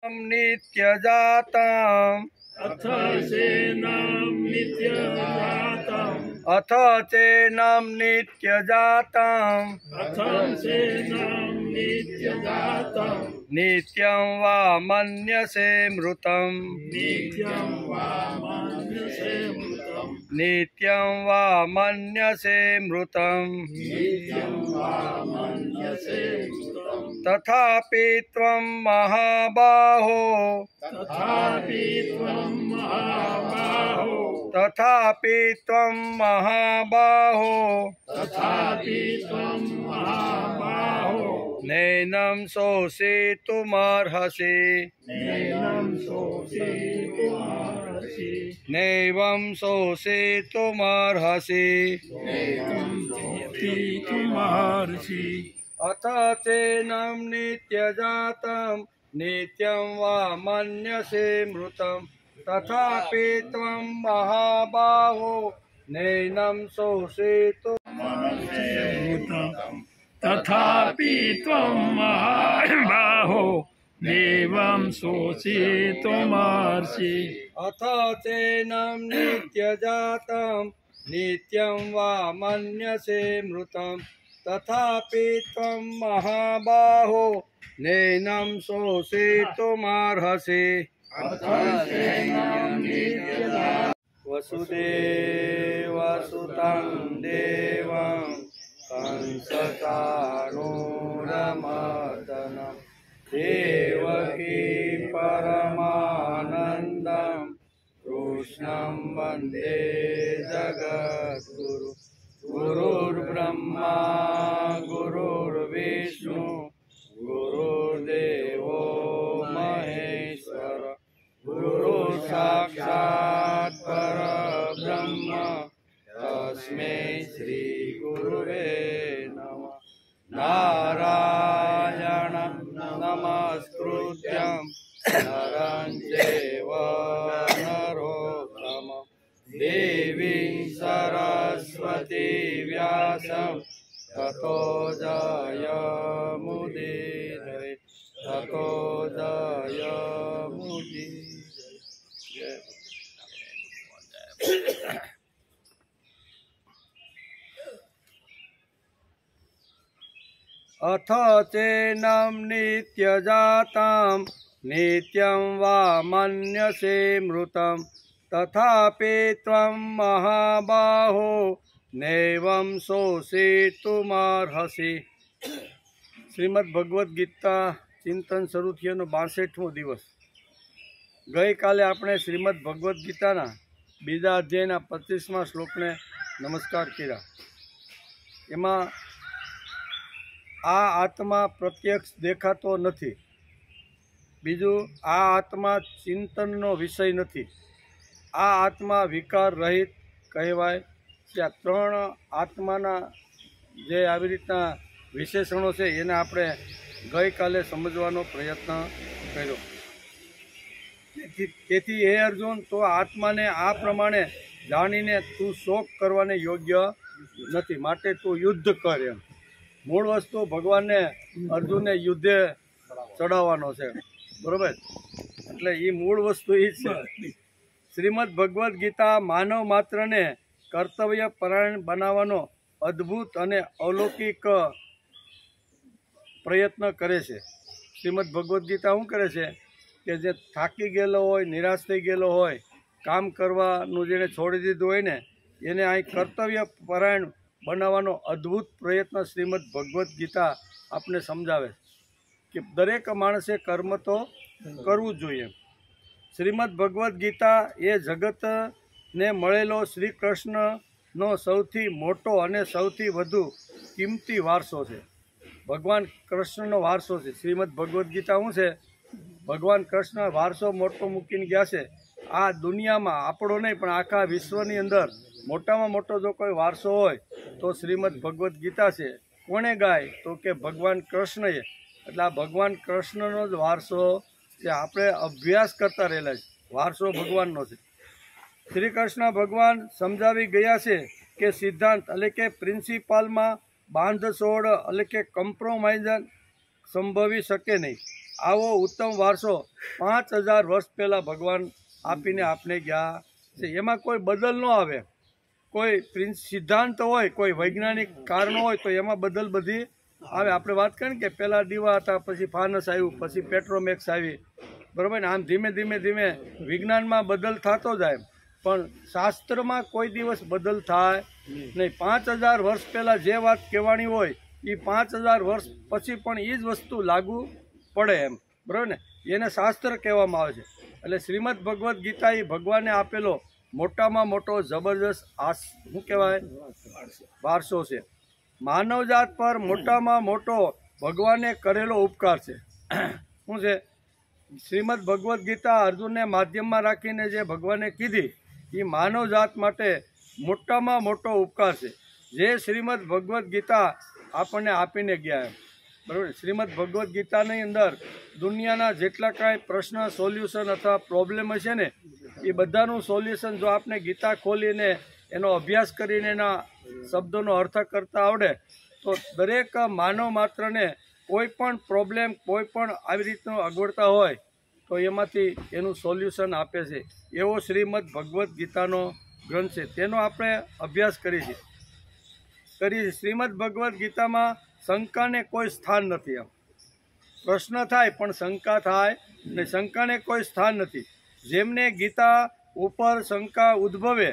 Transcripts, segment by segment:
नित्यजातम् अथ चैनं नित्यजातम् अथ चैनं नित्यजातम् अथ चैनं नित्यजातम् नित्यं वा मन्यसे मृतम् नित्यं वा मन्यसे मृतम् नित्यं वा मन्यसे मृतम् नित्यं वा मन्यसे मृतम् तथापि त्वं महाबाहो तथापि त्वं महाबाहो तथापि त्वं महाबाहो तथापि त्वं महाबाहो नैनं शोषितुमर्हसि नैनं शोषितुमर्हसि नैवं शोषितुमर्हसि नैवं शोषितुमर्हसि अथ चैनं नित्यजातं नित्यं वा मन्यसे मृतं तथापि त्वं महाबाहो नैनं शोषितुमर्हसि तथापि त्वं महाबाहो नैवं शोषितुमर्हसि अथ चैनं नित्यजातं नित्यं वा मन्यसे मृतं तथापि त्वं महाबाहो नैनं शोषितुमर्हसि वसुदेवसुतं देवं कंसचाणूरमर्दनं देवकी परमानन्दं कृष्णं वन्दे जगद्गुरु गुरुर्ब्रह्मा गुरुर्विष्णु गुरुर्देवो महेश्वर गुरुसाक्षात् परब्रह्म तस्मै श्रीगुरुवे नमः। नारायणं नमस्कृत्यं नरं चैव नरोत्तमं देवीं सरस्वती व्यासं ततो जयमुदीरये ततो जयमुदीरये। अथ चैनं नित्यजातं नित्यं वा मन्यसे मृतं तथापि त्वं महाबाहो नैवं शोषितुमर्हसि। શ્રીમદ ભગવદ્ ગીતા ચિંતન શરૂ થયાનો 62મો દિવસ। ગઈકાલે આપણે શ્રીમદ ભગવદ્ ગીતાના બીજા અધ્યાયના 25મા શ્લોકને નમસ્કાર કર્યા। એમાં આ આત્મા પ્રત્યક્ષ દેખાતો નથી, બીજું આ આત્મા ચિંતનનો વિષય નથી, આ આત્મા વિકાર રહિત કહેવાય છે। આ ત્રણ આત્માના જે આવી રીતના વિશેષણો છે એને આપણે ગઈકાલે સમજવાનો પ્રયત્ન કર્યો। તેથી હે અર્જુન, તો આત્માને આ પ્રમાણે જાણીને તું શોક કરવાને યોગ્ય નથી, માટે તું યુદ્ધ કર। એમ મૂળ વસ્તુ ભગવાનને અર્જુનને યુદ્ધે ચડાવવાનો છે, બરાબર? એટલે એ મૂળ વસ્તુ એ છે। શ્રીમદ ભગવદ્ ગીતા માનવ માત્રને કર્તવ્ય પરાયણ બનાવવાનો અદ્ભુત અને અલૌકિક પ્રયત્ન કરે છે। શ્રીમદ ભગવદ્ ગીતા શું કરે છે કે જે થાકી ગયેલો હોય, નિરાશ થઈ ગયેલો હોય, કામ કરવાનું જેને છોડી દીધું હોય ને, એને અહીં કર્તવ્ય પરાયણ બનાવવાનો અદ્ભુત પ્રયત્ન શ્રીમદ ભગવદ્ ગીતા આપને સમજાવે કે દરેક માણસે કર્મ તો કરવું જ જોઈએ। શ્રીમદ ભગવદ્ ગીતા એ જગતને મળેલો શ્રી કૃષ્ણનો સૌથી મોટો અને સૌથી વધુ કિંમતી વારસો છે। ભગવાન કૃષ્ણનો વારસો છે શ્રીમદ ભગવદ્ ગીતા। શું છે? ભગવાન કૃષ્ણ વારસો મોટો મૂકીને ગયા છે। આ દુનિયામાં આપણો નહીં પણ આખા વિશ્વની અંદર મોટામાં મોટો જો કોઈ વારસો હોય તો શ્રીમદ ભગવદ્ ગીતા છે। કોણે ગાય? તો કે ભગવાન કૃષ્ણએ। એટલે આ ભગવાન કૃષ્ણનો જ વારસો જે આપણે અભ્યાસ કરતા રહેલા છે, વારસો ભગવાનનો છે। શ્રી કૃષ્ણ ભગવાન સમજાવી ગયા છે કે સિદ્ધાંત એટલે કે પ્રિન્સિપાલમાં બાંધછોડ એટલે કે કમ્પ્રોમાઇઝ સંભવી શકે નહીં। આવો ઉત્તમ વારસો 5000 વર્ષ પહેલાં ભગવાન આપીને આપને ગયા છે. એમાં કોઈ બદલ ન આવે. કોઈ સિદ્ધાંત હોય, કોઈ વૈજ્ઞાનિક કારણો હોય તો એમાં બદલ બધી આવે. આપણે વાત કરીએ કે પહેલાં દીવા હતા, પછી ફાનસ આવ્યું, પછી પેટ્રોમેક્સ આવી, બરાબર ને. આમ ધીમે ધીમે ધીમે વિજ્ઞાનમાં બદલ થતો જાય, પણ શાસ્ત્રમાં કોઈ દિવસ બદલ થાય નહીં. 5000 વર્ષ પહેલાં જે વાત કહેવાની હોય એ 5000 વર્ષ પછી પણ એ જ વસ્તુ લાગુ પડે એમ, બરાબર ને. એને શાસ્ત્ર કહેવામાં આવે છે. એટલે શ્રીમદ ભગવદ્ ગીતા એ ભગવાને આપેલો મોટામાં મોટો જબરજસ્ત શું કહેવાય વારસો છે. માનવજાત પર મોટામાં મોટો ભગવાને કરેલો ઉપકાર છે. શું છે? શ્રીમદ ભગવદ્ ગીતા અર્જુનને માધ્યમમાં રાખીને જે ભગવાને કીધી એ માનવજાત માટે મોટામાં મોટો ઉપકાર છે. જે શ્રીમદ ભગવદ્ ગીતા આપણને આપીને ગયા એમ, બરાબર. શ્રીમદ ભગવદ્ ગીતાની અંદર દુનિયાના જેટલા કાંઈ પ્રશ્ન, સોલ્યુશન અથવા પ્રોબ્લેમ હશે ને એ બધાનું સોલ્યુશન જો આપણે ગીતા ખોલીને એનો અભ્યાસ કરીને એના શબ્દોનો અર્થ કરતા આવડે તો દરેક માનવ માત્રને કોઈ પણ પ્રોબ્લેમ, કોઈ પણ આવી રીતનું અગવડતા હોય તો એમાંથી એનું સોલ્યુશન આપે છે. એવો શ્રીમદ ભગવદ્ ગીતાનો ગ્રંથ છે, તેનો આપણે અભ્યાસ કરીએ. શ્રીમદ ભગવદ્ ગીતામાં શંકાને કોઈ સ્થાન નથી. એમ પ્રશ્ન થાય પણ શંકા થાય ને, શંકાને કોઈ સ્થાન નથી. જેમને ગીતા ઉપર શંકા ઉદ્ભવે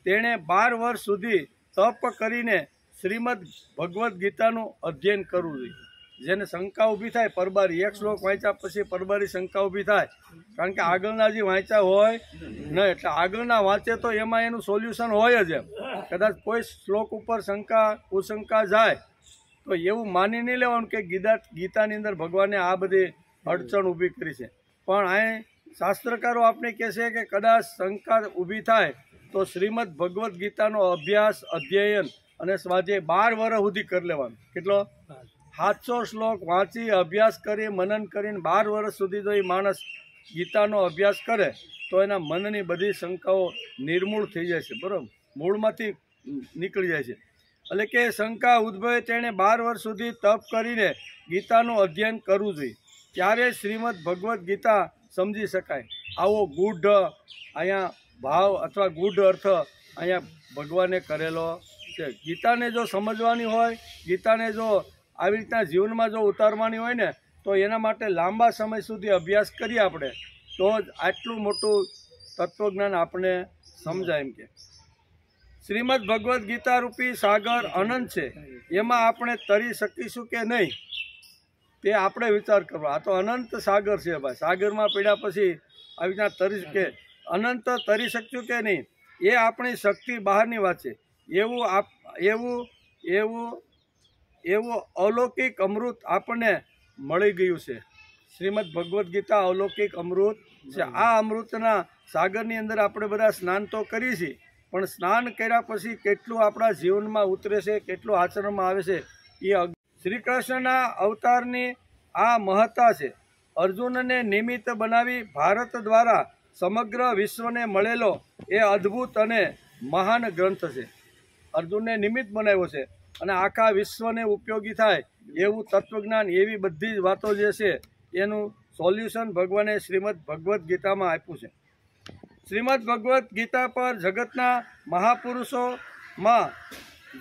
તેણે 12 વર્ષ સુધી તપ કરીને શ્રીમદ ભગવદ્ ગીતાનું અધ્યયન કરવું જોઈએ. જેને શંકા ઊભી થાય પરબારી, એક શ્લોક વાંચ્યા પછી પરબારી શંકા ઊભી થાય, કારણ કે આગળના જે વાંચ્યા હોય ન, એટલે આગળના વાંચે તો એમાં એનું સોલ્યુશન હોય જ. એમ કદાચ કોઈ શ્લોક ઉપર શંકા કુશંકા જાય તો એવું માની નહીં લેવાનું કે ગીતાની અંદર ભગવાને આ બધી અડચણ ઊભી કરી છે. પણ અહીં શાસ્ત્રકારો આપણે કહે છે કે કદાચ શંકા ઊભી થાય તો શ્રીમદ ભગવદ્ ગીતાનો અભ્યાસ, અધ્યયન અને સ્વાધ્યાય 12 વર્ષ સુધી કરી લેવાનું. કેટલો? 700 શ્લોક વાંચી, અભ્યાસ કરી, મનન કરીને 12 વર્ષ સુધી જો એ માણસ ગીતાનો અભ્યાસ કરે તો એના મનની બધી શંકાઓ નિર્મૂળ થઈ જાય છે, બરાબર, મૂળમાંથી નીકળી જાય છે. એટલે કે શંકા ઉદ્ભવે તેણે 12 વર્ષ સુધી તપ કરીને ગીતાનું અધ્યયન કરવું જોઈએ, ત્યારે શ્રીમદ ભગવદ્ ગીતા સમજી શકાય. આવો ગૂઢ અહીંયા ભાવ અથવા ગૂઢ અર્થ અહીંયા ભગવાને કરેલો છે. ગીતાને જો સમજવાની હોય, ગીતાને જો આવી રીતના જીવનમાં જો ઉતારવાની હોય ને તો એના માટે લાંબા સમય સુધી અભ્યાસ કરીએ આપણે તો જ આટલું મોટું તત્વજ્ઞાન આપણે સમજાય. એમ કે શ્રીમદ ભગવદ્ ગીતા રૂપી સાગર અનંત છે, એમાં આપણે તરી શકીશું કે નહીં તે આપણે વિચાર કરવો. આ તો અનંત સાગર છે ભાઈ. સાગરમાં પડ્યા પછી આવી રીતના તરી કે અનંત તરી શકશું કે નહીં એ આપણી શક્તિ બહારની વાત છે. એવું અલૌકિક અમૃત આપણને મળી ગયું છે. શ્રીમદ ભગવદ્ ગીતા અલૌકિક અમૃત છે. આ અમૃતના સાગરની અંદર આપણે બધા સ્નાન તો કરીએ છીએ, પણ સ્નાન કર્યા પછી કેટલું આપણા જીવનમાં ઉતરે છે, કેટલું આચરણમાં આવે છે એ શ્રી કૃષ્ણના અવતારની આ મહત્તા છે. અર્જુનને નિમિત્ત બનાવી ભારત દ્વારા સમગ્ર વિશ્વને મળેલો એ અદ્ભુત અને મહાન ગ્રંથ છે. અર્જુનને નિમિત્ત બનાવ્યો છે અને આખા વિશ્વને ઉપયોગી થાય એવું તત્વજ્ઞાન, એવી બધી જ વાતો જે છે એનું સોલ્યુશન ભગવાને શ્રીમદ ભગવદ્ ગીતામાં આપ્યું છે. શ્રીમદ ભગવદ્ ગીતા પર જગતના મહાપુરુષોમાં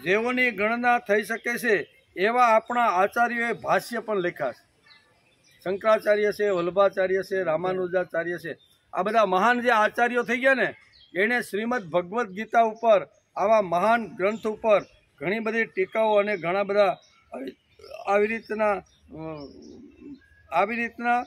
જેઓની ગણના થઈ શકે છે એવા આપણા આચાર્યોએ ભાષ્ય પણ લખ્યા છે. શંકરાચાર્ય છે, વલ્લભાચાર્ય છે, રામાનુજાચાર્ય છે, આ બધા મહાન જે આચાર્યો થઈ ગયા ને એણે શ્રીમદ ભગવદ્ ગીતા ઉપર, આવા મહાન ગ્રંથ ઉપર ઘણી બધી ટીકાઓ અને ઘણા બધા આવી રીતના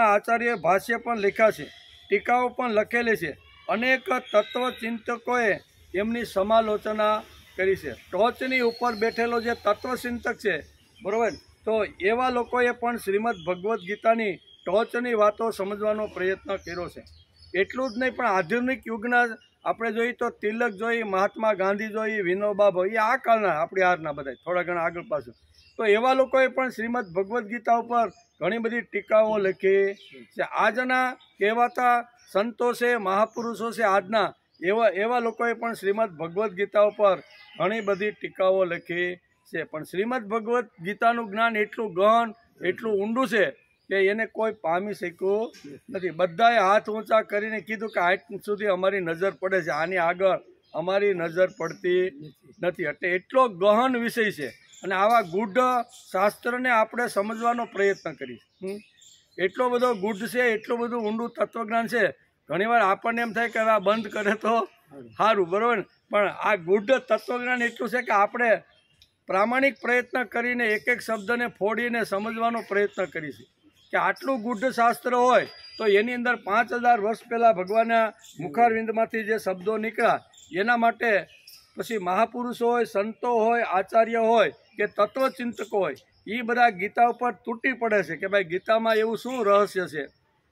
આચાર્યોએ ભાષ્ય પણ લખ્યા છે, ટીકાઓ પણ લખેલી છે. અનેક તત્વચિંતકોએ એમની સમાલોચના કરી છે. ટોચની ઉપર બેઠેલો જે તત્વચિંતક છે, બરાબર, તો એવા લોકોએ પણ શ્રીમદ ભગવદ્ ગીતાની ટોચની વાતો સમજવાનો પ્રયત્ન કર્યો છે. એટલું જ નહીં, પણ આધુનિક યુગના આપણે જોઈએ તો તિલક જોઈએ, મહાત્મા ગાંધી જોઈએ, વિનોબા ભાઈ, આ કાળના આપણી હારના બધા થોડા ઘણા આગળ પાછળ, તો એવા લોકોએ પણ શ્રીમદ ભગવદ્ ગીતા ઉપર ઘણી બધી ટીકાઓ લખી છે. આજના કહેવાતા સંતો છે, મહાપુરુષો છે આજના, એવા લોકોએ પણ શ્રીમદ ભગવદ્ ગીતા ઉપર ઘણી બધી ટીકાઓ લખી છે. પણ શ્રીમદ ભગવદ્ ગીતાનું જ્ઞાન એટલું ગહન, એટલું ઊંડું છે કે એને કોઈ પામી શક્યું નથી. બધાએ હાથ ઊંચા કરીને કીધું કે આટ સુધી અમારી નજર પડે છે, આની આગળ અમારી નજર પડતી નથી. એટલે એટલો ગહન વિષય છે અને આવા ગૂઢ શાસ્ત્રને આપણે સમજવાનો પ્રયત્ન કરીએ. એટલો બધો ગૂઢ છે, એટલું બધું ઊંડું તત્વજ્ઞાન છે. ઘણીવાર આપણને એમ થાય કે આ બંધ કરે તો સારું, બરાબર, પણ આ ગૂઢ તત્વજ્ઞાન એટલું છે કે આપણે પ્રામાણિક પ્રયત્ન કરીને એક એક શબ્દને ફોડીને સમજવાનો પ્રયત્ન કરીશું. કે આટલું ગૂઢ શાસ્ત્ર હોય તો એની અંદર 5000 વર્ષ પહેલાં ભગવાનના મુખારવિંદમાંથી જે શબ્દો નીકળ્યા એના માટે પછી મહાપુરુષો હોય, સંતો હોય, આચાર્ય હોય કે તત્વચિંતકો હોય, એ બધા ગીતા ઉપર તૂટી પડે છે કે ભાઈ ગીતામાં એવું શું રહસ્ય છે.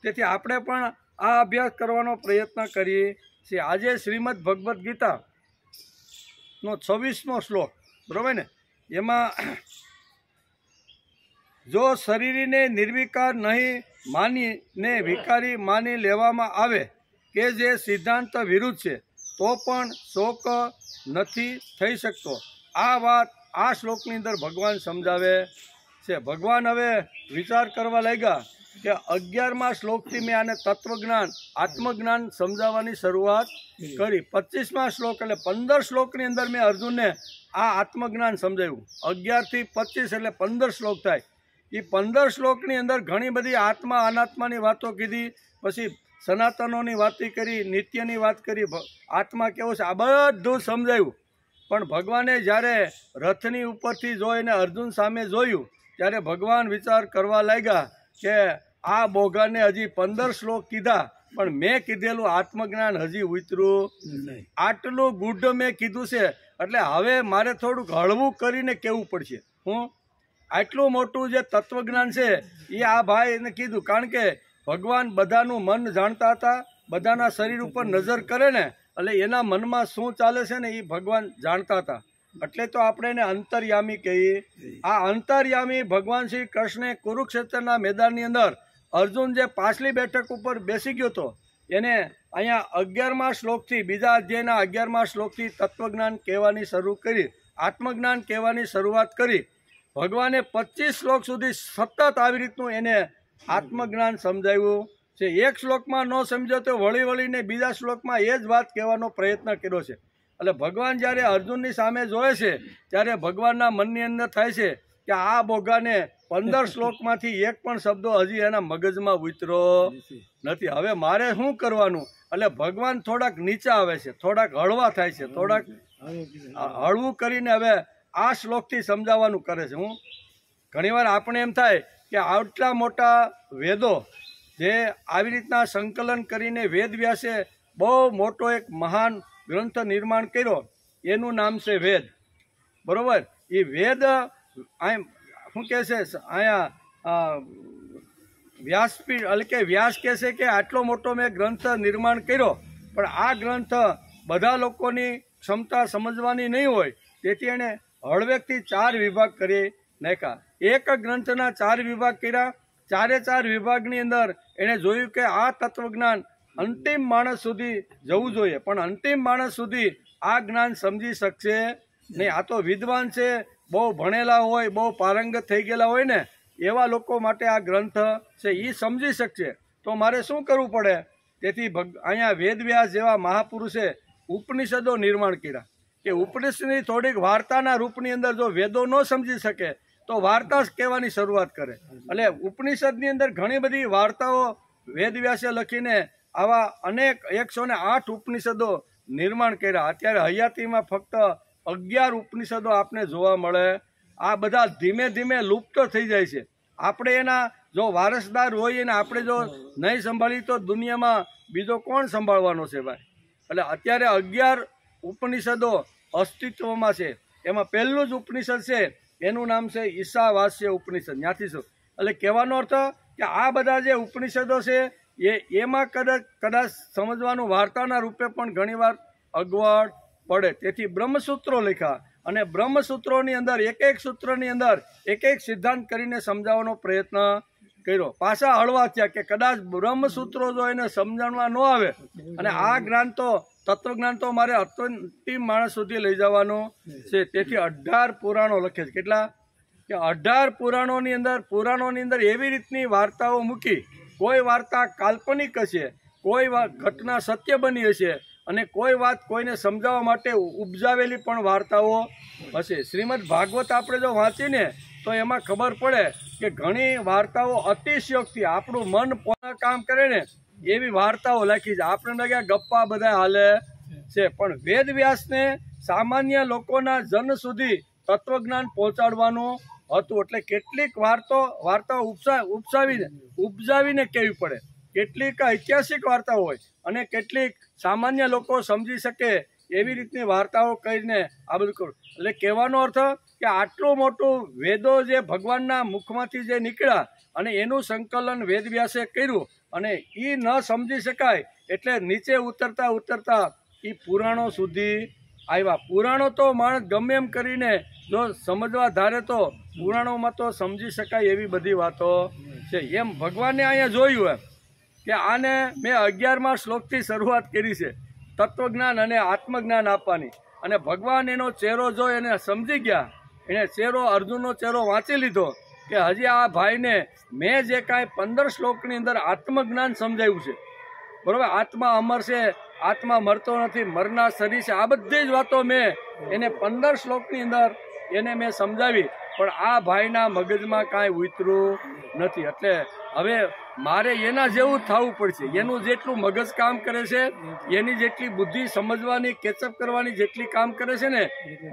તેથી આપણે પણ આ અભ્યાસ કરવાનો પ્રયત્ન કરીએ છીએ. આજે શ્રીમદ ભગવદ્ ગીતાનો 26મો શ્લોક, બરાબર ને, એમાં જો શરીરને નિર્વિકાર નહીં માનીને વિકારી માની લેવામાં આવે કે જે સિદ્ધાંત વિરુદ્ધ છે તો પણ શોક નથી થઈ શકતો. આ વાત આ શ્લોકની અંદર ભગવાન સમજાવે છે. ભગવાન હવે વિચાર કરવા લાગ્યા કે 11મા શ્લોકથી મેં આને તત્વજ્ઞાન, આત્મજ્ઞાન સમજાવવાની શરૂઆત કરી. 25મા શ્લોક એટલે 15 શ્લોકની અંદર મેં અર્જુનને આ આત્મજ્ઞાન સમજાવ્યું. 11 થી 25 એટલે 15 શ્લોક થાય. એ 15 શ્લોકની અંદર ઘણી બધી આત્મા અનાત્માની વાતો કીધી, પછી સનાતનોની વાત કરી, નિત્યની વાત કરી, આત્મા કેવો છે આ બધું સમજાયું. પણ ભગવાને જ્યારે રથની ઉપરથી જોઈને અર્જુન સામે જોયું ત્યારે ભગવાન વિચાર કરવા લાગ્યા કે આ બોગાને હજી 15 શ્લોક કીધા પણ મેં કીધેલું આત્મજ્ઞાન હજી ઉતર્યું નહીં. આટલું ગૂઢ મેં કીધું છે એટલે હવે મારે થોડુંક હળવું કરીને કહેવું પડશે. હું આટલું મોટું જે તત્વજ્ઞાન છે એ આ ભાઈને કીધું, કારણ કે ભગવાન બધાનું મન જાણતા હતા. બધાના શરીર ઉપર નજર કરે ને એટલે એના મનમાં શું ચાલે છે ને એ ભગવાન જાણતા હતા. એટલે તો આપણે એને અંતર્યામી કહીએ. આ અંતર્યામી ભગવાન શ્રી કૃષ્ણે કુરુક્ષેત્રના મેદાનની અંદર અર્જુન જે પાછલી બેઠક ઉપર બેસી ગયો હતો એને અહીંયા 11મા શ્લોકથી, બીજા અધ્યાયના 11મા શ્લોકથી તત્વજ્ઞાન કહેવાની શરૂ કરી, આત્મજ્ઞાન કહેવાની શરૂઆત કરી. ભગવાને 25 શ્લોક સુધી સતત આવી રીતનું એને આત્મજ્ઞાન સમજાવ્યું છે. એક શ્લોકમાં ન સમજ્યો તો વળી વળીને બીજા શ્લોકમાં એ જ વાત કહેવાનો પ્રયત્ન કર્યો છે. એટલે ભગવાન જ્યારે અર્જુનની સામે જોવે છે ત્યારે ભગવાનના મનની અંદર થાય છે કે આ બોગાને 15 શ્લોકમાંથી એક પણ શબ્દો હજી એના મગજમાં ઉતર્યો નથી. હવે મારે શું કરવાનું? એટલે ભગવાન થોડાક નીચા આવે છે, થોડાક હળવા થાય છે, થોડાક હળવું કરીને હવે આ શ્લોકથી સમજાવવાનું કરે છે. હું ઘણીવાર આપણે એમ થાય કે આટલા મોટા વેદો જે આવી રીતના સંકલન કરીને વેદ વ્યાસે બહુ મોટો એક મહાન ગ્રંથ નિર્માણ કર્યો, એનું નામ છે વેદ, બરાબર. એ વેદ શું કહે છે અહીંયા વ્યાસપીઠ એટલે કે વ્યાસ કહે છે કે આટલો મોટો મેં ગ્રંથ નિર્માણ કર્યો પણ આ ગ્રંથ બધા લોકોની ક્ષમતા સમજવાની નહીં હોય તેથી એણે હળવેકથી 4 વિભાગ કરી નાખ્યા. એક ગ્રંથના 4 વિભાગ કર્યા. 4 વિભાગની અંદર એણે જોયું કે આ તત્વજ્ઞાન અંતિમ માણસ સુધી જવું જોઈએ પણ અંતિમ માણસ સુધી આ જ્ઞાન સમજી શકશે નહીં. આ તો વિદ્વાન છે, બહુ ભણેલા હોય, બહુ પારંગત થઈ ગયેલા હોય ને એવા લોકો માટે આ ગ્રંથ છે, એ સમજી શકશે. તો મારે શું કરવું પડે? તેથી અહીંયા વેદવ્યાસ જેવા મહાપુરુષે ઉપનિષદો નિર્માણ કર્યા કે ઉપનિષદની થોડીક વાર્તાના રૂપની અંદર જો વેદો ન સમજી શકે તો વાર્તા કહેવાની શરૂઆત કરે. એટલે ઉપનિષદની અંદર ઘણી બધી વાર્તાઓ વેદવ્યાસે લખીને આવા અનેક 108 ઉપનિષદો નિર્માણ કર્યા. અત્યારે હયાતીમાં ફક્ત 11 ઉપનિષદો આપને જોવા મળે. આ બધા ધીમે ધીમે લુપ્ત થઈ જાય છે. આપણે એના જો વારસદાર હોઈએ ને આપણે જો નહીં સંભાળી તો દુનિયામાં બીજો કોણ સંભાળવાનો છે ભાઈ? એટલે અત્યારે 11 ઉપનિષદો અસ્તિત્વમાં છે. એમાં પહેલું જ ઉપનિષદ છે એનું નામ છે ઈશાવાસ્ય ઉપનિષદ. ત્યાંથી શું એટલે કહેવાનો અર્થ કે આ બધા જે ઉપનિષદો છે એમાં કદાચ સમજવાનું વાર્તાના રૂપે પણ ઘણીવાર અગવડ પડે. તેથી બ્રહ્મસૂત્રો લખ્યા અને બ્રહ્મસૂત્રોની અંદર એક સૂત્રની અંદર એક સિદ્ધાંત કરીને સમજાવવાનો પ્રયત્ન કર્યો. પાછા હળવા થયા કે કદાચ બ્રહ્મસૂત્રો જો એને સમજણમાં ન આવે અને આ જ્ઞાન તો તત્વજ્ઞાન તો મારે અંતિમ માણસ સુધી લઈ જવાનું છે. તેથી 18 પુરાણો લખે છે. કેટલા? કે 18 પુરાણોની અંદર એવી રીતની વાર્તાઓ મૂકી. કોઈ વાર્તા કાલ્પનિક હશે, કોઈ ઘટના સત્ય બની હશે અને કોઈ વાત કોઈને સમજાવવા માટે ઉપજાવેલી પણ વાર્તાઓ હશે. શ્રીમદ ભાગવત આપણે જો વાંચીને તો એમાં ખબર પડે કે ઘણી વાર્તાઓ અતિશયોક્તિ આપણું મન પોતા કામ કરે ને એવી વાર્તાઓ લખી છે. આપણે લાગે ગપ્પા બધા હાલે છે, પણ વેદ વ્યાસને સામાન્ય લોકોના જન સુધી તત્વજ્ઞાન પહોંચાડવાનું હતું. એટલે કેટલીક વાર્તાઓ ઉપજાવીને કહેવી પડે. કેટલીક ઐતિહાસિક વાર્તાઓ હોય અને કેટલીક સામાન્ય લોકો સમજી શકે એવી રીતની વાર્તાઓ કહીને આ બધું કરું. એટલે કહેવાનો અર્થ કે આટલું મોટું વેદો જે ભગવાનના મુખમાંથી જે નીકળ્યા અને એનું સંકલન વેદવ્યાસે કર્યું અને એ ન સમજી શકાય એટલે નીચે ઉતરતા એ પુરાણો સુધી આવ્યા. પુરાણો તો માણસ ગમે એમ કરીને જો સમજવા ધારે તો પુરાણોમાં તો સમજી શકાય એવી બધી વાતો છે. એમ ભગવાને અહીંયા જોયું એમ કે આને મેં 11મા શ્લોકથી શરૂઆત કરી છે તત્વજ્ઞાન અને આત્મજ્ઞાન આપવાની. અને ભગવાન એનો ચહેરો જોઈ એને સમજી ગયા. એણે અર્જુનનો ચહેરો વાંચી લીધો કે હજી આ ભાઈને મેં જે કાંઈ 15 શ્લોકની અંદર આત્મજ્ઞાન સમજાવ્યું છે, બરાબર, આત્મા અમર છે, આત્મા મરતો નથી, મરનાર શરીર છે, આ બધી જ વાતો મેં એને 15 શ્લોકની અંદર એને મેં સમજાવી, પણ આ ભાઈના મગજમાં કાંઈ ઉતર્યું નથી. એટલે હવે મારે એના જેવું થવું પડશે. એનું જેટલું મગજ કામ કરે છે, એની જેટલી બુદ્ધિ સમજવાની કેચઅપ કરવાની જેટલી કામ કરે છે ને,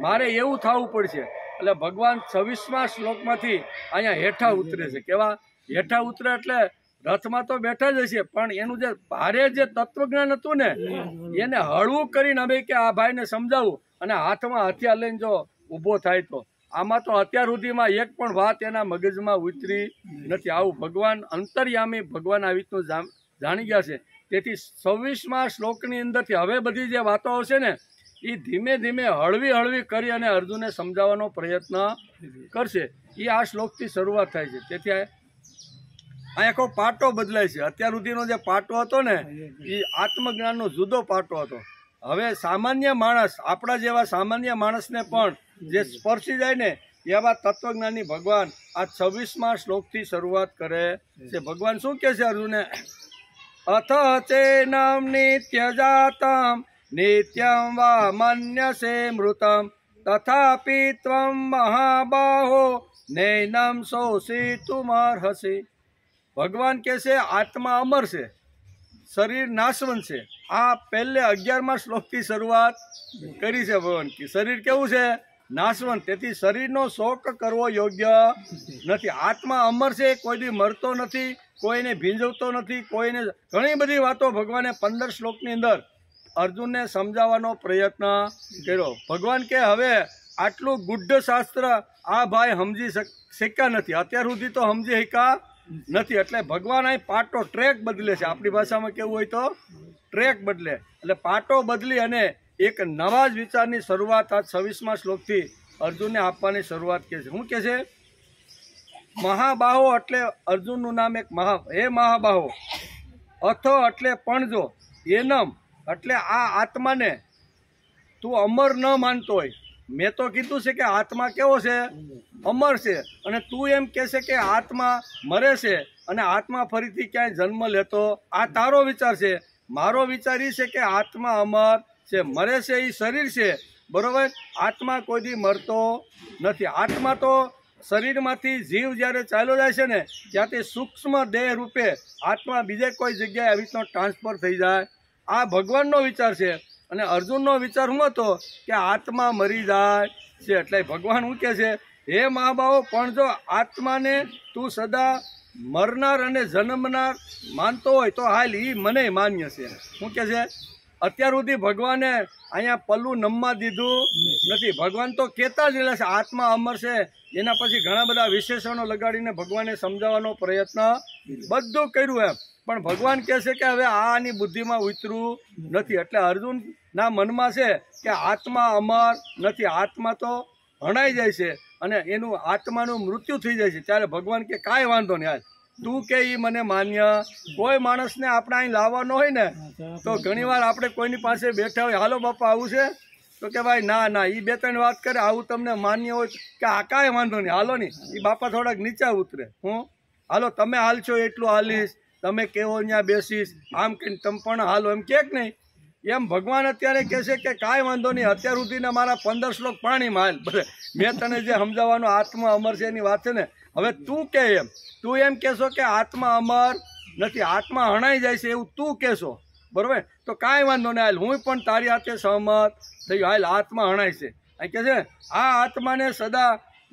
મારે એવું થવું પડશે. એટલે ભગવાન 26મા શ્લોકમાંથી અહીંયા હેઠા ઉતરે છે. કેવા હેઠા ઉતરે એટલે રથમાં તો બેઠા જ હશે, પણ એનું જે ભારે જે તત્વજ્ઞાન હતું ને એને હળવું કરીને અમે કે આ ભાઈને સમજાવું અને હાથમાં હથિયાર લઈને જો ઊભો થાય તો. આમાં તો અત્યાર સુધીમાં એક પણ વાત એના મગજમાં ઉતરી નથી. આવું ભગવાન અંતર્યામી ભગવાન આવી રીતનું જાણી ગયા છે. તેથી 26મા શ્લોકની અંદરથી હવે બધી જે વાતો આવશે ને એ ધીમે ધીમે હળવી કરી અને અર્જુનને સમજાવવાનો પ્રયત્ન કરશે. એ આ શ્લોકથી શરૂઆત થાય છે. તેથી આ આખો પાટો બદલાય છે. અત્યાર સુધીનો જે પાટો હતો ને એ આત્મજ્ઞાનનો જુદો પાટો હતો. હવે સામાન્ય માણસ, આપણા જેવા સામાન્ય માણસને પણ જે સ્પર્શી જાય ને એવા તત્વજ્ઞાની ભગવાન આ 26મા શ્લોકથી શરૂઆત કરે છે. ભગવાન શું કહે છે અર્જુને? અથ ચેનમ નિત્ય જાતમ નિત્યમ વા મન્યસે મૃતમ તથાપિ ત્વમ મહાબાહો નૈનમ શોષિતુમર્હસી. ભગવાન કહે છે આત્મા અમર છે, શરીર નાશવંત છે. આ પહેલે 11મા શ્લોકથી શરૂઆત કરી છે ભગવાન. શરીર કેવું છે? નાશવંત. તેથી શરીરનો શોક કરવો યોગ્ય નથી. આત્મા અમર છે, કોઈ દી મરતો નથી, કોઈને ભીંજવતો નથી, કોઈને ઘણી બધી વાતો ભગવાને 15 શ્લોકની અંદર અર્જુનને સમજાવવાનો પ્રયત્ન કર્યો. ભગવાન કે હવે આટલું ગુઢ શાસ્ત્ર આ ભાઈ સમજી શક્યા નથી, અત્યાર સુધી તો સમજી શક્યા નથી. એટલે ભગવાન અહીં પાટો ટ્રેક બદલે છે. આપણી ભાષામાં કેવું હોય તો ટ્રેક બદલે. એટલે પાટો બદલી અને એક નવા જ વિચારની શરૂઆત આ 26મા શ્લોકથી અર્જુનને આપવાની શરૂઆત કહે છે. શું કહે છે? મહાબાહો એટલે અર્જુનનું નામ એક હે મહાબાહો. અથો એટલે પણ જો, એનમ એટલે આ આત્માને તું અમર ન માનતો હોય. મેં તો કીધું છે કે આત્મા કેવો છે? અમર છે. અને તું એમ કહે છે કે આત્મા મરે છે અને આત્મા ફરીથી ક્યાંય જન્મ લેતો. આ તારો વિચાર છે. મારો વિચાર એ છે કે આત્મા અમર છે, મરે છે એ શરીર છે, બરોબર. આત્મા કોઈ દી મરતો નથી. આત્મા તો શરીરમાંથી જીવ જ્યારે ચાલ્યો જાય છે ને ત્યાંથી સૂક્ષ્મ દેહ રૂપે આત્મા બીજે કોઈ જગ્યાએ આવી રીતનો ટ્રાન્સફર થઈ જાય. આ ભગવાનનો વિચાર છે. અને અર્જુનનો વિચાર શું હતો કે આત્મા મરી જાય છે. એટલે ભગવાન શું કહે છે? હે મહાબાહો, પણ જો આત્માને તું સદા મરનાર અને જન્મનાર માનતો હોય તો હાલ એ મને માન્ય છે. શું કહે છે? અત્યાર સુધી ભગવાને અહીંયા પલ્લું નમવા દીધું નથી. ભગવાન તો કહેતા જ રહેલા છે આત્મા અમર છે. એના પછી ઘણા બધા વિશેષણો લગાડીને ભગવાને સમજાવવાનો પ્રયત્ન બધું કર્યું એમ. પણ ભગવાન કહે છે કે હવે આની બુદ્ધિમાં ઉતરવું નથી. એટલે અર્જુનના મનમાં છે કે આત્મા અમર નથી, આત્મા તો હણાઈ જાય છે અને એનું આત્માનું મૃત્યુ થઈ જાય છે. ત્યારે ભગવાન કે કાંઈ વાંધો નહીં, હાલ તું કે એ મને માન્ય. કોઈ માણસને આપણે અહીં લાવવાનો હોય ને તો ઘણીવાર આપણે કોઈની પાસે બેઠા હોય, હાલો બાપા આવું છે, તો કે ભાઈ ના ના, એ 2-3 વાત કરે, આવું તમને માન્ય હોય કે આ કાંઈ વાંધો નહીં, હાલો નહીં. એ બાપા થોડાક નીચા ઉતરે, હાલો તમે હાલશો એટલું હાલીશ, તમે કેવો ત્યાં બેસીશ, આમ કહીને તમે પણ હાલો, એમ કે નહીં. એમ ભગવાન અત્યારે કહે છે કે કાંઈ વાંધો નહીં, અત્યાર સુધીના મારા 15 શ્લોક પાણીમાં હાલ. ભલે મેં તને જે સમજાવવાનો આત્મા અમર છે એની વાત છે ને, હવે તું કે એમ, તું એમ કહેશો કે આત્મા અમર નથી, આત્મા હણાઈ જાય છે એવું તું કહેશો, બરોબર? તો કાંઈ વાંધો નહીં, હાલ હું પણ તારી હાથે સહમત થયું, હાલ આત્મા હણાય છે. અહીં કહે છે આ આત્માને સદા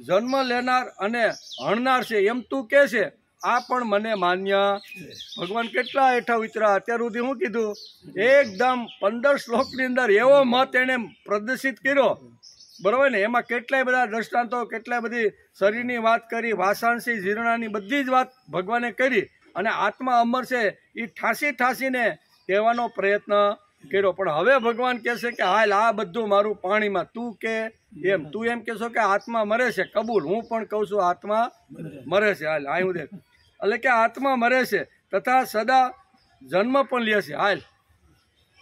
જન્મ લેનાર અને હણનાર છે એમ તું કહે છે, આ પણ મને માન્ય. ભગવાન કેટલા હેઠા ઉતરા, અત્યાર સુધી શું કીધું? એકદમ 15 શ્લોકની અંદર એવો મત એને પ્રદર્શિત કર્યો, બરોબર ને? એમાં કેટલાય બધા દ્રષ્ટાંતો, કેટલાય બધી શરીરની વાત કરી, વાસાંસી જીર્ણાની બધી જ વાત ભગવાને કરી, અને આત્મા અમર છે એ ઠાસીને કહેવાનો પ્રયત્ન કર્યો. પણ હવે ભગવાન કહે છે કે હાલ આ બધું મારું પાણીમાં, તું કે એમ, તું એમ કહેશો કે આત્મા મરે છે, કબૂલ, હું પણ કહું છું આત્મા મરે છે. હાલ આ હું દેખ, એટલે કે આત્મા મરે છે તથા સદા જન્મ પણ લે છે. હાલ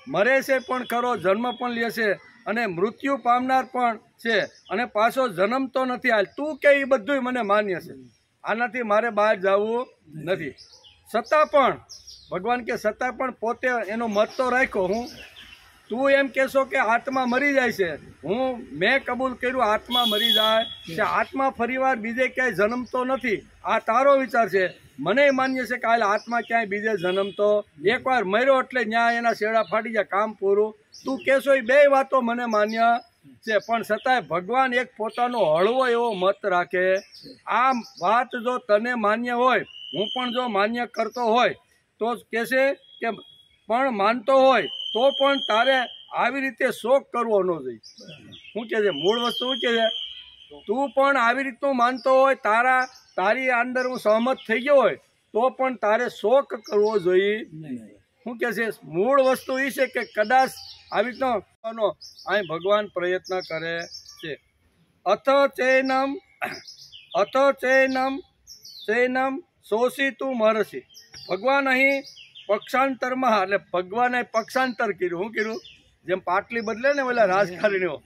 મરે છે પણ ખરો, જન્મ પણ લે છે, અને મૃત્યુ પામનાર પણ છે, અને પાછો જન્મતો નથી. હાલ તું કે એ બધું મને માન્ય છે, આનાથી મારે બહાર જવું નથી. છતાં પણ ભગવાન કે છતાં પણ પોતે એનો મત તો રાખ્યો. હું તું એમ કહેશો કે આત્મા મરી જાય છે, મેં કબૂલ કર્યું આત્મા મરી જાય છે, આત્મા ફરીવાર બીજે ક્યાંય જન્મતો નથી, આ તારો વિચાર છે. મને માન્ય છે કે હાલ આત્મા ક્યાંય બીજે જન્મતો, એકવાર મર્યો એટલે ન્યાય એના શેડા ફાટી જાય, કામ પૂરું. તું કહેશો એ 2 વાતો મને માન્ય છે, પણ છતાંય ભગવાન એક પોતાનો હળવો એવો મત રાખે. આ વાત જો તને માન્ય હોય, હું પણ જો માન્ય કરતો હોય તો કહેશે કે પણ માનતો હોય તો પણ તારે આવી રીતે શોક કરવો ન જોઈએ. શું કહે છે? મૂળ વસ્તુ શું કહે છે? તું પણ આવી રીતનું માનતો હોય, તારી અંદર હું સહમત થઈ ગયો હોય તો પણ તારે શોક કરવો જોઈએ. શું કહે છે? મૂળ વસ્તુ એ છે કે કદાચ આવી રીતનો અહીં ભગવાન પ્રયત્ન કરે છે. અથ ચૈનમ શોષી તું મરસી. ભગવાન અહીં પક્ષાંતરમાં, એટલે ભગવાને પક્ષાંતર કર્યું. શું કર્યું? જેમ પાટલી બદલે ને ઓલા રાજકારણીઓ,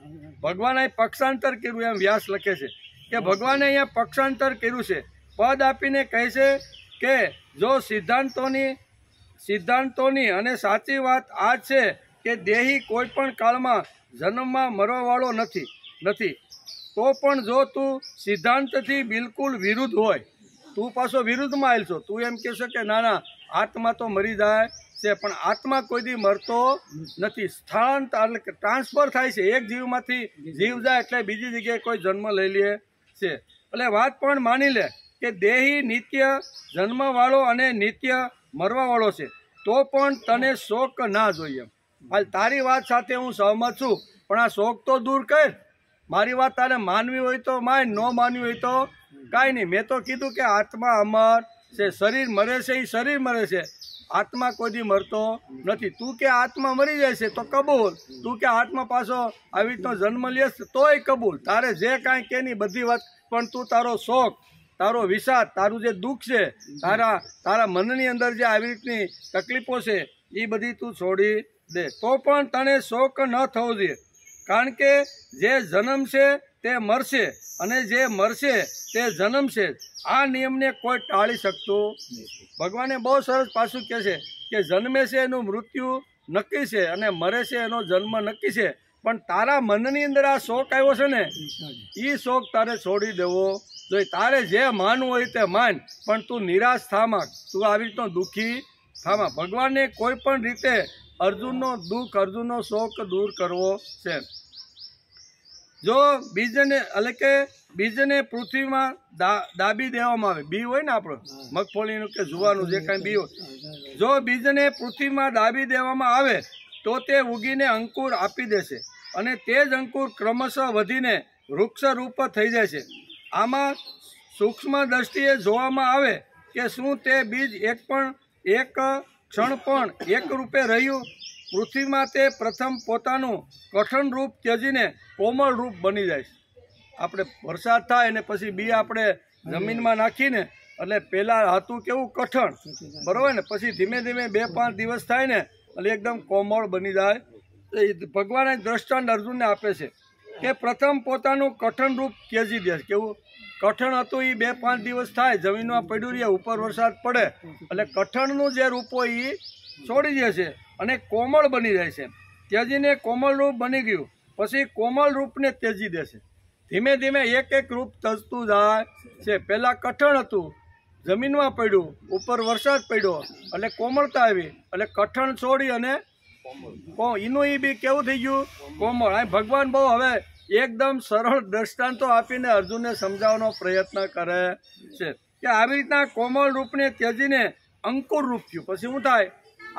ભગવાન અહીં પક્ષાંતર કર્યું એમ વ્યાસ લખે છે કે ભગવાને અહીંયા પક્ષાંતર કર્યું છે. પદ આપીને કહે છે કે જો સિદ્ધાંતોની અને સાચી વાત આ છે કે દેહી કોઈ પણ કાળમાં જન્મમાં મરવાવાળો નથી, તો પણ જો તું સિદ્ધાંતથી બિલકુલ વિરુદ્ધ હોય, તું પાછો વિરુદ્ધમાં આવેલ છો, તું એમ કહેશો કે ના ના આત્મા તો મરી જાય છે, પણ આત્મા કોઈ દી મરતો નથી, સ્થળાંતર એટલે ટ્રાન્સફર થાય છે, એક જીવમાંથી જીવ જાય એટલે બીજી જગ્યાએ કોઈ જન્મ લઈ લે છે. એટલે વાત પણ માની લે કે દેહી નિત્ય જન્મવાળો અને નિત્ય મરવાવાળો છે, તો પણ તને શોક ના જોઈએ. હાલ તારી વાત સાથે હું સહમત છું, પણ આ શોક તો દૂર કર. મારી વાત તારે માનવી હોય તો માન, ન માનવી હોય તો કાંઈ નહીં. મેં તો કીધું કે આત્મા અમર છે, શરીર મરે છે એ શરીર મરે છે, આત્મા કોઈ દી મરતો નથી. તું કે આત્મા મરી જાય છે તો કબૂલ, તું કે આત્મા પાછો આવી રીતનો જન્મ લેશ તોય કબૂલ, તારે જે કાંઈ કે નહીં બધી વાત. પણ તું તારો શોક, તારો વિષાદ, તારું જે દુઃખ છે, તારા મનની અંદર જે આવી રીતની તકલીફો છે એ બધી તું છોડી દે, તો પણ તને શોક ન થવો જોઈએ. કારણ કે જે જન્મશે તે મરશે, અને જે મરશે તે જન્મશે. આ નિયમને કોઈ ટાળી શકતું. ભગવાને બહુ સરસ પાછું કહે છે કે જન્મે છે એનું મૃત્યુ નક્કી છે, અને મરે છે એનો જન્મ નક્કી છે, પણ તારા મનની અંદર આ શોક આવ્યો છે ને, એ શોક તારે છોડી દેવો જોઈએ. તારે જે માનવું હોય તે માન, પણ તું નિરાશ થામાં, તું આવી રીતનો દુઃખી થામાં. ભગવાને કોઈ પણ રીતે અર્જુનનો દુઃખ, અર્જુનનો શોક દૂર કરવો છે. જો બીજને, એટલે કે બીજને પૃથ્વીમાં દાબી દેવામાં આવે, બી હોય ને આપણો મગફળીનું કે જુવાનું જે કાંઈ બી હોય, જો બીજને પૃથ્વીમાં દાબી દેવામાં આવે તો તે ઉગીને અંકુર આપી દેશે, અને તે જ અંકુર ક્રમશઃ વધીને વૃક્ષ રૂપ થઈ જાય છે. આમાં સૂક્ષ્મ દ્રષ્ટિએ જોવામાં આવે કે શું તે બીજ એક ક્ષણ પણ એક રૂપે રહ્યું? પૃથ્વીમાં તે પ્રથમ પોતાનું કઠણ રૂપ ત્યજીને કોમળ રૂપ બની જાય છે. આપણે વરસાદ થાય અને પછી બી આપણે જમીનમાં નાખીને, એટલે પહેલાં હતું કેવું કઠણ, બરાબર ને, પછી ધીમે ધીમે 2-5 દિવસ થાય ને એટલે એકદમ કોમળ બની જાય ભગવાને દ્રષ્ટાંત અર્જુનને આપે છે કે પ્રથમ પોતાનું કઠણ રૂપ ત્યજી દે. કેવું કઠણ હતું એ 2-5 દિવસ થાય, જમીનમાં પડ્યું રહે, ઉપર વરસાદ પડે એટલે કઠણનું જે રૂપ હોય એ છોડી દે છે અને કોમળ બની જાય છે. ત્યજીને કોમળ રૂપ બની ગયું, પછી કોમળ રૂપને ત્યજી દે છે. ધીમે ધીમે એક રૂપ તજતું જાય છે. પહેલાં કઠણ હતું, જમીનમાં પડ્યું, ઉપર વરસાદ પડ્યો એટલે કોમળતા આવી, એટલે કઠણ છોડી અને એનું એ બી કેવું થઈ ગયું, કોમળ. આ ભગવાન બહુ હવે એકદમ સરળ દ્રષ્ટાંતો આપીને અર્જુનને સમજાવવાનો પ્રયત્ન કરે છે કે આવી રીતના કોમળ રૂપને ત્યજીને અંકુર રૂપ થયું. પછી શું થાય,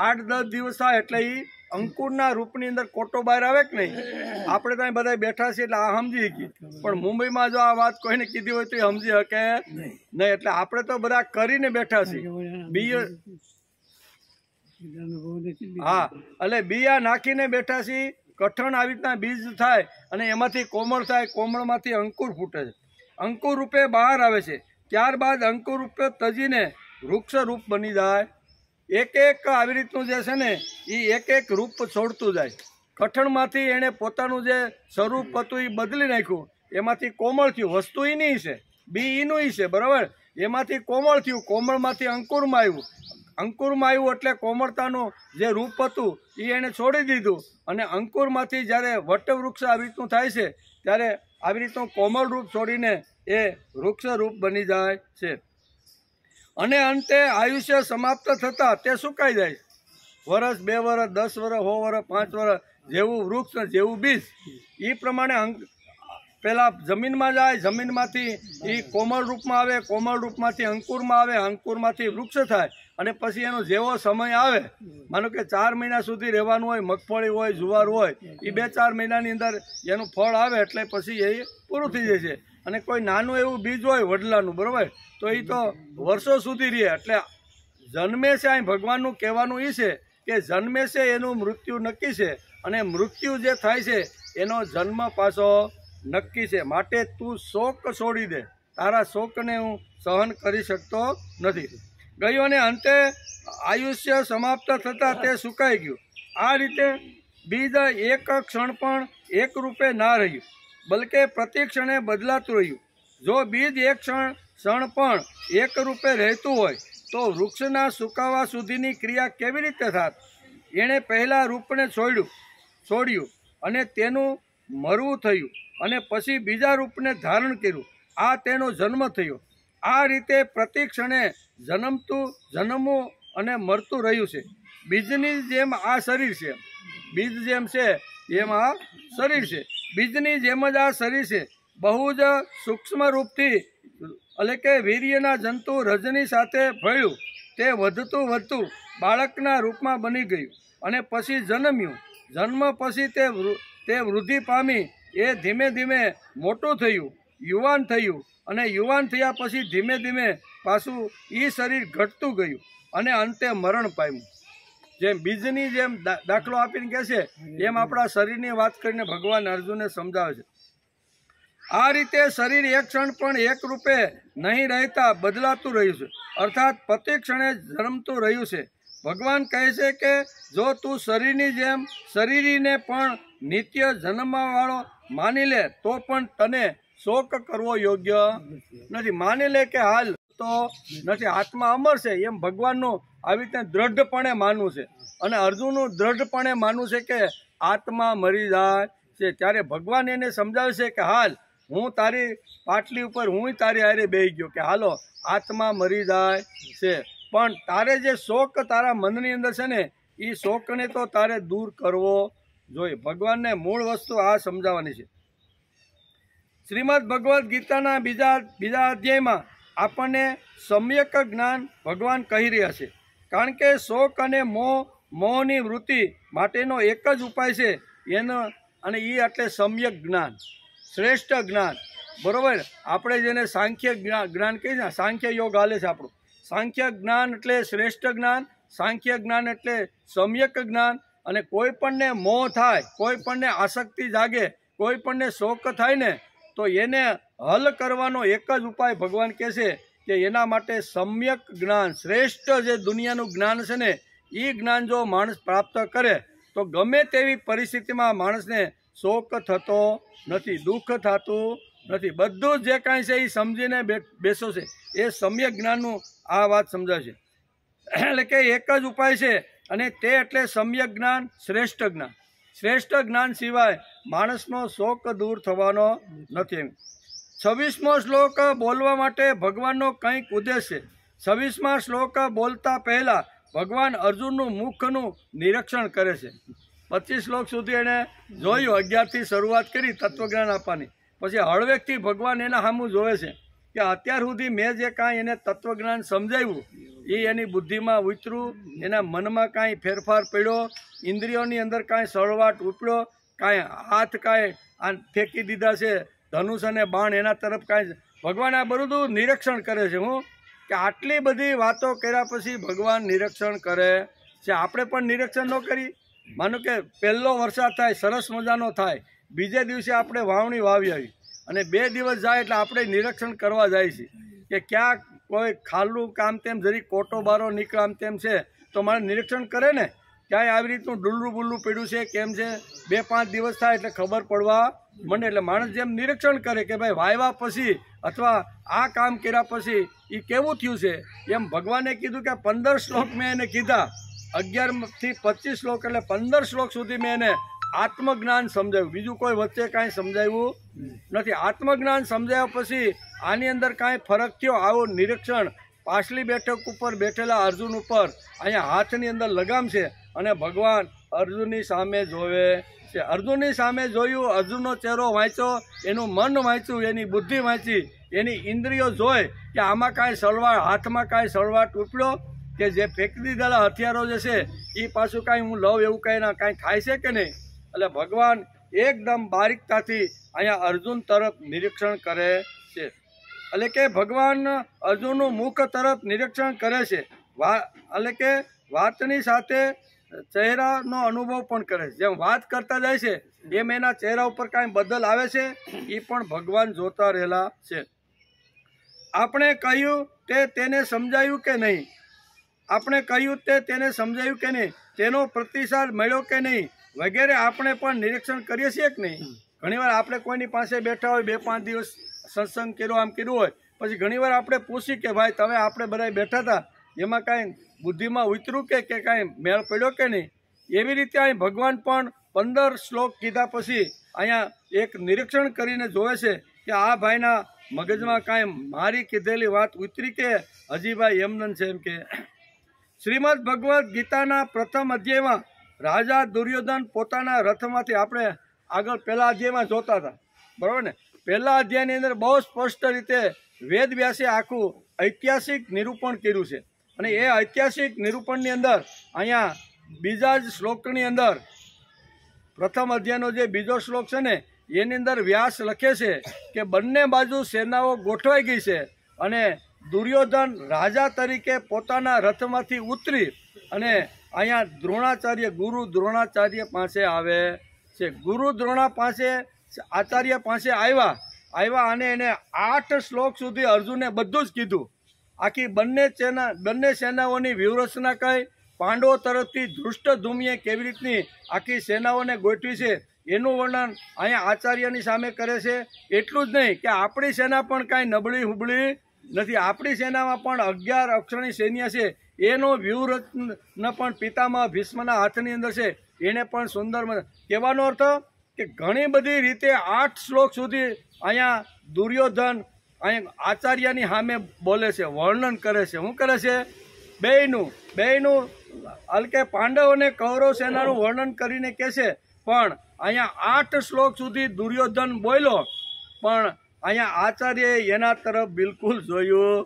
8-10 દિવસ થાય એટલે એ અંકુરના રૂપની અંદર કોટો બહાર આવે કે નહીં. આપણે ત્યાં બધા બેઠા છીએ એટલે આ સમજી શકીએ, પણ મુંબઈમાં જો આ વાત કોઈને કીધી હોય તો એ સમજી શકે નહીં. એટલે આપણે તો બધા કરીને બેઠા છીએ. હા, એટલે બીયા નાખીને બેઠા છીએ. કઠણ આવી રીતના બીજ થાય અને એમાંથી કોમળ થાય, કોમળમાંથી અંકુર ફૂટે છે, અંકુર રૂપે બહાર આવે છે. ત્યારબાદ અંકુર રૂપે તજીને વૃક્ષ રૂપ બની જાય. એક આવી રીતનું જે છે ને એ એક રૂપ છોડતું જાય. કઠણમાંથી એણે પોતાનું જે સ્વરૂપ હતું એ બદલી નાખ્યું, એમાંથી કોમળ થયું. વસ્તુ એની છે, બી એનું છે, બરાબર. એમાંથી કોમળ થયું, કોમળમાંથી અંકુરમાં આવ્યું, અંકુરમાં આવ્યું એટલે કોમળતાનું જે રૂપ હતું એ એણે છોડી દીધું અને અંકુરમાંથી જ્યારે વટવૃક્ષ આવી રીતનું થાય છે ત્યારે આવી રીતનું કોમળ રૂપ છોડીને એ વૃક્ષ રૂપ બની જાય છે. અને અંતે આયુષ્ય સમાપ્ત થતાં તે સુકાઈ જાય. વર્ષ, 2 વર્ષ, 10 વર્ષ, 100 વર્ષ, 5 વર્ષ, જેવું વૃક્ષ જેવું બીજ એ પ્રમાણે પેલા જમીનમાં જાય, જમીનમાંથી એ કોમળ રૂપમાં આવે, કોમળ રૂપમાંથી અંકુરમાં આવે, અંકુરમાંથી વૃક્ષ થાય અને પછી એનો જેવો સમય આવે, માનો કે 4 મહિના સુધી રહેવાનું હોય, મગફળી હોય, જુવાર હોય, એ 2-4 મહિનાની અંદર એનું ફળ આવે એટલે પછી એ પૂરું થઈ જાય છે. અને કોઈ નાનું એવું બીજ હોય વડલાનું, બરાબર, તો એ તો વર્ષો સુધી રહે. એટલે જન્મે છે, અહીં ભગવાનનું કહેવાનું એ છે કે જન્મે છે એનું મૃત્યુ નક્કી છે અને મૃત્યુ જે થાય છે એનો જન્મ પાછો નક્કી છે. માટે તું શોક છોડી દે, તારા શોકને હું સહન કરી શકતો નથી. ગયું અને અંતે આયુષ્ય સમાપ્ત થતાં તે સુકાઈ ગયું. આ રીતે બીજ એક ક્ષણ પણ એક રૂપે ના રહ્યું, બલકે પ્રતિ ક્ષણે બદલાતું રહ્યું. જો બીજ એક ક્ષણ પણ એક રૂપે રહેતું હોય તો વૃક્ષના સુકાવા સુધીની ક્રિયા કેવી રીતે થાત? એણે પહેલાં રૂપને છોડ્યું અને તેનું મરવું થયું અને પછી બીજા રૂપને ધારણ કર્યું. આ તેનો જન્મ થયો. આ રીતે પ્રતિ ક્ષણે જન્મવું અને મરતું રહ્યું છે. બીજની જેમ આ શરીર છે, બીજ જેમ છે એમ આ શરીર છે. બીજની જેમ જ આ શરીર છે. બહુ જ સૂક્ષ્મ રૂપથી એટલે કે વીર્યના જંતુ રજની સાથે ભળ્યું. તે વધતું બાળકના રૂપમાં બની ગયું અને પછી જન્મ્યું. જન્મ પછી તે વૃદ્ધિ પામી, એ ધીમે ધીમે મોટું થયું, યુવાન થયું અને યુવાન થયા પછી ધીમે ધીમે પાછું એ શરીર ઘટતું ગયું અને અંતે મરણ પામ્યું. જેમ બીજની જેમ દાખલો આપીને કહે છે એમ આપણા શરીરની વાત કરીને ભગવાન અર્જુનને સમજાવે છે. આ રીતે શરીર એક ક્ષણ પણ એક રૂપે નહીં રહેતા બદલાતું રહ્યું છે, અર્થાત પ્રતિ ક્ષણે જન્મતું રહ્યું છે. ભગવાન કહે છે કે જો તું શરીરની જેમ શરીરીને પણ નિત્ય જન્મવાળો માની લે તો પણ તને શોક કરવો યોગ્ય નથી. માની લે કે હાલ તો નથી, આત્મા અમર છે એમ ભગવાનનું આવી રીતે દ્રઢપણે માનવું છે. અને અર્જુનનું દ્રઢપણે માનવું છે કે આત્મા મરી જાય છે. ત્યારે ભગવાન એને સમજાવે છે કે હાલ હું તારી પાટલી ઉપર હું તારી હારે બેસી ગયો કે હાલો આત્મા મરી જાય છે, પણ તારે જે શોક તારા મનની અંદર છે ને એ શોકને તો તારે દૂર કરવો જોઈએ. ભગવાનને મૂળ વસ્તુ આ સમજાવવાની છે. શ્રીમદ ભગવદ્ ગીતાના બીજા અધ્યાયમાં આપણને સમ્યક જ્ઞાન ભગવાન કહી રહ્યા છે. કારણ કે શોક અને મોહની વૃત્તિ માટેનો એક જ ઉપાય છે એનો, અને એ એટલે સમ્યક જ્ઞાન, શ્રેષ્ઠ જ્ઞાન. બરાબર, આપણે જેને સાંખ્ય જ્ઞાન કહીએ ને, સાંખ્ય યોગ હાલે છે આપણું. સાંખ્ય જ્ઞાન એટલે શ્રેષ્ઠ જ્ઞાન, સાંખ્ય જ્ઞાન એટલે સમ્યક જ્ઞાન. અને કોઈ પણને મોહ થાય, કોઈ પણને આસક્તિ જાગે, કોઈ પણને શોક થાય ને તો એને હલ કરવાનો એક જ ઉપાય ભગવાન કહે છે કે એના માટે સમ્યક જ્ઞાન, શ્રેષ્ઠ જે દુનિયાનું જ્ઞાન છે ને એ જ્ઞાન જો માણસ પ્રાપ્ત કરે તો ગમે તેવી પરિસ્થિતિમાં માણસને શોક થતો નથી, દુઃખ થતું નથી. બધું જે કાંઈ છે એ સમજીને બેસો છે. એ સમ્યક જ્ઞાનનું આ વાત સમજાય છે. એટલે કે એક જ ઉપાય છે, અને તે એટલે સમ્યક જ્ઞાન, શ્રેષ્ઠ જ્ઞાન. શ્રેષ્ઠ જ્ઞાન સિવાય માણસનો શોક દૂર થવાનો નથી. 26મો શ્લોક બોલવા માટે ભગવાનનો કંઈક ઉદ્દેશ છે. 26મા શ્લોક બોલતા પહેલાં ભગવાન અર્જુનનું મુખનું નિરીક્ષણ કરે છે. 25 શ્લોક સુધી એણે જોયું, 11થી શરૂઆત કરી તત્વજ્ઞાન આપવાની. પછી હળવેકથી ભગવાન એના સામું જોવે છે કે અત્યાર સુધી મેં જે કાંઈ એને તત્વજ્ઞાન સમજાવ્યું એ એની બુદ્ધિમાં ઉતર્યું, એના મનમાં કાંઈ ફેરફાર પડ્યો, ઇન્દ્રિયોની અંદર કાંઈ સળવાટ ઉપડ્યો, કાંઈ હાથ કાંઈ આ ફેંકી દીધા છે, ધનુષ અને બાણ એના તરફ કાંઈ. ભગવાન આ બધું નિરીક્ષણ કરે છે. હું કે આટલી બધી વાતો કર્યા પછી ભગવાન નિરીક્ષણ કરે છે. આપણે પણ નિરીક્ષણ ન કરી. માનો કે પહેલો વરસાદ થાય, સરસ મજાનો થાય, બીજે દિવસે આપણે વાવણી વાવી આવી અને 2 દિવસ જાય એટલે આપણે નિરીક્ષણ કરવા જાય છે કે ક્યાં કોઈ ખાલું કામ તેમ જરી કોટો બારો નીકળે આમ તેમ છે તો મારે નિરીક્ષણ કરે ને, ક્યાંય આવી રીતનું ડુલ્લું બુલ્લું પડ્યું છે કેમ છે. 2-5 દિવસ થાય એટલે ખબર પડવા મને. એટલે માણસ જેમ નિરીક્ષણ કરે કે ભાઈ વાવ્યા પછી અથવા આ કામ કર્યા પછી એ કેવું થયું છે, એમ ભગવાને કીધું કે 15 શ્લોક મેં એને કીધા. 11થી 25 શ્લોક એટલે 15 શ્લોક સુધી મેં એને આત્મજ્ઞાન સમજાવ્યું. બીજું કોઈ વચ્ચે કાંઈ સમજાવ્યું નથી. આત્મજ્ઞાન સમજાવ્યા પછી આની અંદર કાંઈ ફરક થયો આવું નિરીક્ષણ પાછલી બેઠક ઉપર બેઠેલા અર્જુન ઉપર અહીંયા હાથની અંદર લગામ છે અને ભગવાન અર્જુનની સામે જોવે છે. અર્જુનની સામે જોયું, અર્જુનનો ચહેરો વાંચ્યો, એનું મન વાંચ્યું, એની બુદ્ધિ વાંચી, એની ઇન્દ્રિયો જોઈ કે આમાં કાંઈ સળવાટ, હાથમાં કાંઈ સળવાટ ઉપડ્યો કે જે ફેંકી દીધેલા હથિયારો જે છે એ પાછું કાંઈ હું લઉં એવું કાંઈ થાય છે કે નહીં. એટલે ભગવાન એકદમ બારીકતાથી અહીંયા અર્જુન તરફ નિરીક્ષણ કરે છે. એટલે કે ભગવાન અર્જુનનું મુખ તરફ નિરીક્ષણ કરે છે. એટલે કે વાતની સાથે ચહેરાનો અનુભવ પણ કરે છે. જેમ વાત કરતા જાય છે એમ એના ચહેરા ઉપર કાંઈ બદલ આવે છે એ પણ ભગવાન જોતા રહેલા છે. આપણે કહ્યું તે તેને સમજાયું કે નહીં, આપણે કહ્યું તે તેને સમજાયું કે નહીં, તેનો પ્રતિસાદ મળ્યો કે નહીં વગેરે આપણે પણ નિરીક્ષણ કરીએ છીએ કે નહીં. ઘણીવાર આપણે કોઈની પાસે બેઠા હોય, 2-5 દિવસ સત્સંગ કર્યો આમ કર્યું હોય, પછી ઘણીવાર આપણે પૂછી કે ભાઈ તમે આપણે બધા બેઠા હતા એમાં કાંઈ બુદ્ધિમાં ઉતર્યું કે કાંઈ મેળ પડ્યો કે નહીં. એવી રીતે અહીં ભગવાન પણ 15 શ્લોક કીધા પછી અહીંયા એક નિરીક્ષણ કરીને જોવે છે કે આ ભાઈના મગજમાં કાંઈ મારી કીધેલી વાત ઉતરી કે હજી ભાઈ એમનન છે. એમ કે શ્રીમદ ભગવદ્ ગીતાના પ્રથમ અધ્યાયમાં રાજા દુર્યોધન પોતાના રથમાંથી, આપણે આગળ પહેલા અધ્યાયમાં જોતા હતા બરાબર ને, પહેલા અધ્યાયની અંદર બહુ સ્પષ્ટ રીતે વેદ વ્યાસે આખું ઐતિહાસિક નિરૂપણ કર્યું છે. અને એ ઐતિહાસિક નિરૂપણની અંદર અહીંયા બીજા જ શ્લોકની અંદર પ્રથમ અધ્યાયનો જે બીજો શ્લોક છે ને એની અંદર વ્યાસ લખે છે કે બંને બાજુ સેનાઓ ગોઠવાઈ ગઈ છે અને દુર્યોધન રાજા તરીકે પોતાના રથમાંથી ઉતરી અને અહીંયા દ્રોણાચાર્ય, ગુરુ દ્રોણાચાર્ય પાસે આવે છે. ગુરુ દ્રોણા પાસે, આચાર્ય પાસે આવ્યા અને એને 8 શ્લોક સુધી અર્જુને બધું જ કીધું. આખી બંને સેનાઓની વ્યૂહરચના કઈ, પાંડવો તરફથી ધૃષ્ટદ્યુમ્ને કેવી રીતની આખી સેનાઓને ગોઠવી છે એનું વર્ણન અહીંયા આચાર્યની સામે કરે છે. એટલું જ નહીં કે આપણી સેના પણ કાંઈ નબળી હુબળી નથી. આપણી સેનામાં પણ 11 અક્ષરની સૈન્ય છે. એનો વ્યૂહરચના પણ પિતામહ ભીષ્મના હાથની અંદર છે. એને પણ સુંદર કહેવાનો અર્થ કે ઘણી બધી રીતે 8 શ્લોક સુધી અહીંયા દુર્યોધન અહીંયા આચાર્યની સામે બોલે છે, વર્ણન કરે છે. શું કરે છે? બેયનું હલકે પાંડવ અને કૌરવ સેનાનું વર્ણન કરીને કહે છે. પણ અહીંયા 8 શ્લોક સુધી દુર્યોધન બોલ્યો, પણ અહીંયા આચાર્યએ એના તરફ બિલકુલ જોયું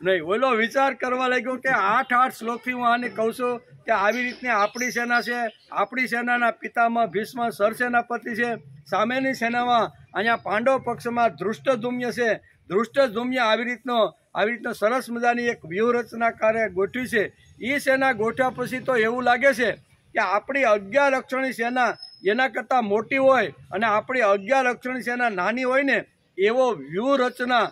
નહીં. ઓલો વિચાર કરવા લાગ્યો કે 8 શ્લોકથી હું આને કહું છું કે આવી રીતની આપણી સેના છે, આપણી સેનાના પિતામહ ભીષ્મ સરસેનાપતિ છે, સામેની સેનામાં અહીંયા પાંડવ પક્ષમાં ધૃષ્ટદ્યુમ્ન છે. ધૃષ્ટદ્યુમ્ન આવી રીતનો સરસ મજાની એક વ્યૂહરચના કાર્ય ગોઠવી છે. એ સેના ગોઠવ્યા પછી તો એવું લાગે છે કે આપણી 11 અક્ષરની સેના એના કરતાં મોટી હોય અને આપણી 11 અક્ષરની સેના નાની હોય ને એવો વ્યૂહરચના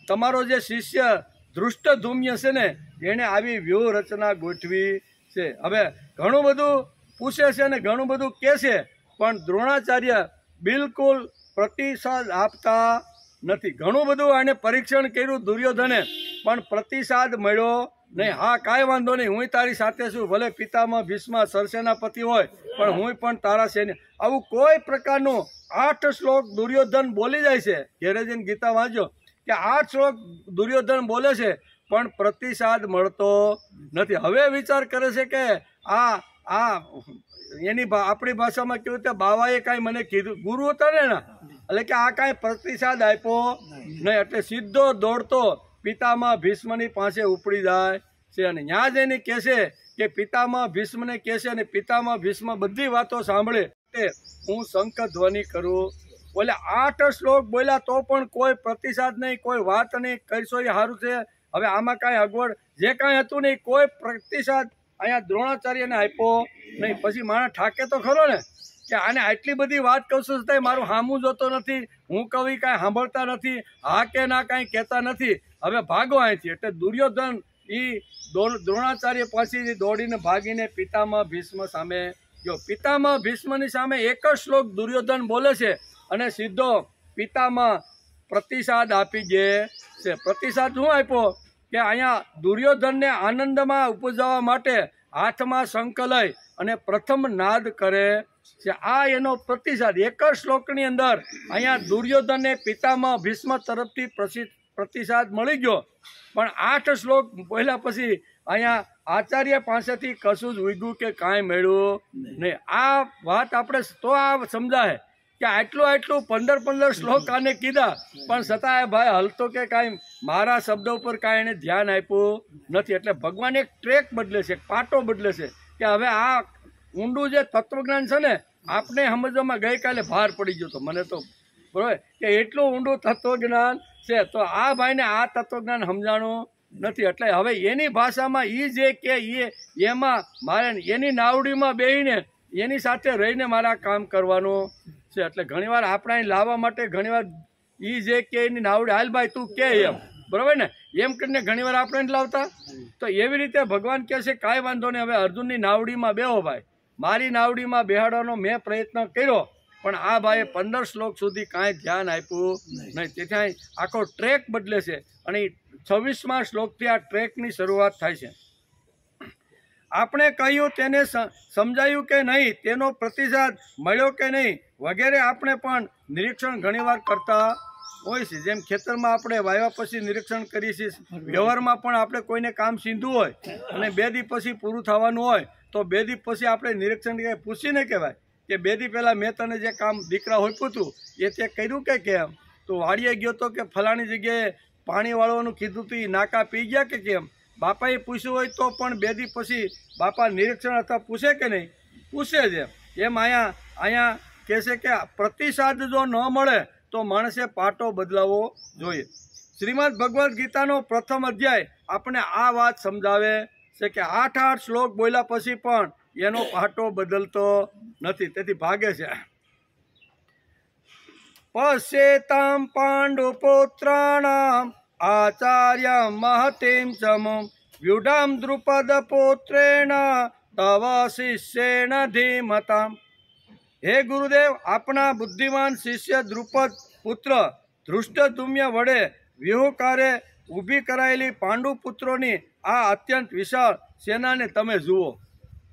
તમારો જે શિષ્ય ધૃષ્ટદ્યુમ્ન છે ને એણે આવી વ્યૂહરચના ગોઠવી છે. હવે ઘણું બધું પૂછે છે અને ઘણું બધું કહે છે, પણ દ્રોણાચાર્ય બિલકુલ પ્રતિસાદ આપતા નથી. ઘણું બધું આને પરીક્ષણ કર્યું દુર્યોધને, પણ પ્રતિસાદ મળ્યો નહીં. હા, કાંઈ વાંધો નહીં, હું તારી સાથે છું, ભલે પિતામહ ભીષ્મ સરસેનાપતિ હોય, પણ હું પણ તારા સૈન્ય. આવું કોઈ પ્રકારનું 8 શ્લોક દુર્યોધન બોલી જાય છે. ઘેરે જઈને ગીતા વાંચો કે 8 શ્લોક દુર્યોધન બોલે છે, પણ પ્રતિસાદ મળતો નથી. હવે વિચાર કરે છે કે આ એની આપણી ભાષામાં કેવું કે બાવાએ કાંઈ મને કીધું, ગુરુ હતા ને એના, એટલે કે આ કાંઈ પ્રતિસાદ આપ્યો નહીં, એટલે સીધો દોડતો પિતામહ ભીષ્મની પાસે ઉપડી જાય છે. અને ત્યાં જઈને કહે છે કે પિતામહ ભીષ્મને કહે છે, અને પિતામહ ભીષ્મ બધી વાતો સાંભળે તે હું શંખ ધ્વનિ કરું. બોલે 8 શ્લોક બોલ્યા તો પણ કોઈ પ્રતિસાદ નહીં, કોઈ વાત નહીં, કરશો એ સારું છે. હવે આમાં કાંઈ અગવડ જે કાંઈ હતું નહીં, કોઈ પ્રતિસાદ અહીંયા દ્રોણાચાર્યને આપ્યો નહીં. પછી માણસ ઠાકે તો ખરો ને કે આને આટલી બધી વાત કહું છું છતાંય મારું સામું જોતો નથી, હું કવિ કાંઈ સાંભળતા નથી, હા કે ના કાંઈ કહેતા નથી, હવે ભાગો અહીંથી. એટલે દુર્યોધન દ્રોણાચાર્ય પાસેથી દોડીને ભાગીને પિતામહ ભીષ્મ સામે ગયો. પિતામહ ભીષ્મની સામે એક જ શ્લોક દુર્યોધન બોલે છે અને સીધો પિતામહ પ્રતિસાદ આપી દે છે. પ્રતિસાદ શું આપ્યો કે અહીંયા દુર્યોધનને આનંદમાં ઉપજાવવા માટે હાથમાં શંખ લઈ અને પ્રથમ નાદ કરે છે. આ એનો પ્રતિસાદ એક જ શ્લોકની અંદર અહીંયા દુર્યોધનને પિતામહ ભીષ્મ તરફથી પ્રતિસાદ મળી ગયો. પણ 8 શ્લોક બોલ્યા પછી અહીંયા આચાર્ય પાસેથી કશું જ ઉગ્યું કે કાંઈ મળ્યું નહીં. આ વાત આપણે તો આ સમજાય કે આટલું 15 શ્લોક આને કીધા, પણ છતાંય ભાઈ હલતો કે કાંઈ મારા શબ્દ ઉપર કાંઈ એને ધ્યાન આપ્યું નથી. એટલે ભગવાન એક ટ્રેક બદલે છે, એક પાટો બદલે છે કે હવે આ ઊંડું જે તત્વજ્ઞાન છે ને, આપણે સમજવામાં ગઈકાલે ભાર પડી ગયો હતો મને તો, બરાબર, કે એટલું ઊંડું તત્વજ્ઞાન છે. તો આ ભાઈને આ તત્વજ્ઞાન સમજાણું નથી. એટલે હવે એની ભાષામાં એ જે કે એમાં મારે એની નાવડીમાં બેહીને એની સાથે રહીને મારા કામ કરવાનું છે. એટલે ઘણીવાર આપણે અહીં લાવવા માટે ઘણીવાર એ જે કે એની નાવડી, હાલ ભાઈ તું કે એમ, બરાબર ને, એમ કરીને ઘણીવાર આપણે જ લાવતા. તો એવી રીતે ભગવાન કહે છે કાંઈ વાંધો નહીં, હવે અર્જુનની નાવડીમાં બેહો ભાઈ, મારી નાવડીમાં બેહાડવાનો મેં પ્રયત્ન કર્યો, પણ આ ભાઈએ 15 શ્લોક સુધી કાંઈ ધ્યાન આપ્યું નહીં. તેથી આખો ટ્રેક બદલે છે અને 26મા શ્લોકથી આ ટ્રેકની શરૂઆત થાય છે. આપણે કહ્યું તેને સમજાયું કે નહીં, તેનો પ્રતિસાદ મળ્યો કે નહીં વગેરે આપણે પણ નિરીક્ષણ ઘણીવાર કરતા હોય છે. જેમ ખેતરમાં આપણે વાવ્યા પછી નિરીક્ષણ કરીએ છીએ, વ્યવહારમાં પણ આપણે કોઈને કામ સીધું હોય અને 2 દિવસ પછી પૂરું થવાનું હોય તો 2 દિવસ પછી આપણે નિરીક્ષણ પૂછીને કહેવાય કે 2 દિવસ પહેલાં મેં તને જે કામ દીકરા હોપ્યું હતું એ તે કર્યું કે કેમ, તો વાડીએ ગયો તો કે ફલાણી જગ્યાએ પાણી વાળવાનું કીધું હતું, એ નાકા પી ગયા કે કેમ. બાપાએ પૂછ્યું હોય તો પણ 2 દિવસ પછી બાપા નિરીક્ષણ અથવા પૂછે કે નહીં, પૂછે જ. એમ અહીંયા કહે છે કે પ્રતિસાદ જો ન મળે તો માણસે પાટો બદલાવવો જોઈએ. શ્રીમદ ભગવદ્ ગીતાનો પ્રથમ અધ્યાય આપણે આ વાત સમજાવે છે કે 8 શ્લોક બોલ્યા પછી પણ એનો પાટો બદલતો નથી, તેથી ભાગે છે. પશ્યેતામ પાંડુપુત્રાણામ આચાર્ય મહતીમ સમમ વ્યુઢામ દ્રુપદ પુત્રેણ તવ શિષ્યેણ ધીમતામ. હે ગુરુદેવ, આપણા બુદ્ધિમાન શિષ્ય દ્રુપદ પુત્ર ધૃષ્ટદ્યુમ્ન વડે વ્યુહકારે ઊભી કરાયેલી પાંડુપુત્રોની આ અત્યંત વિશાળ સેનાને તમે જુઓ.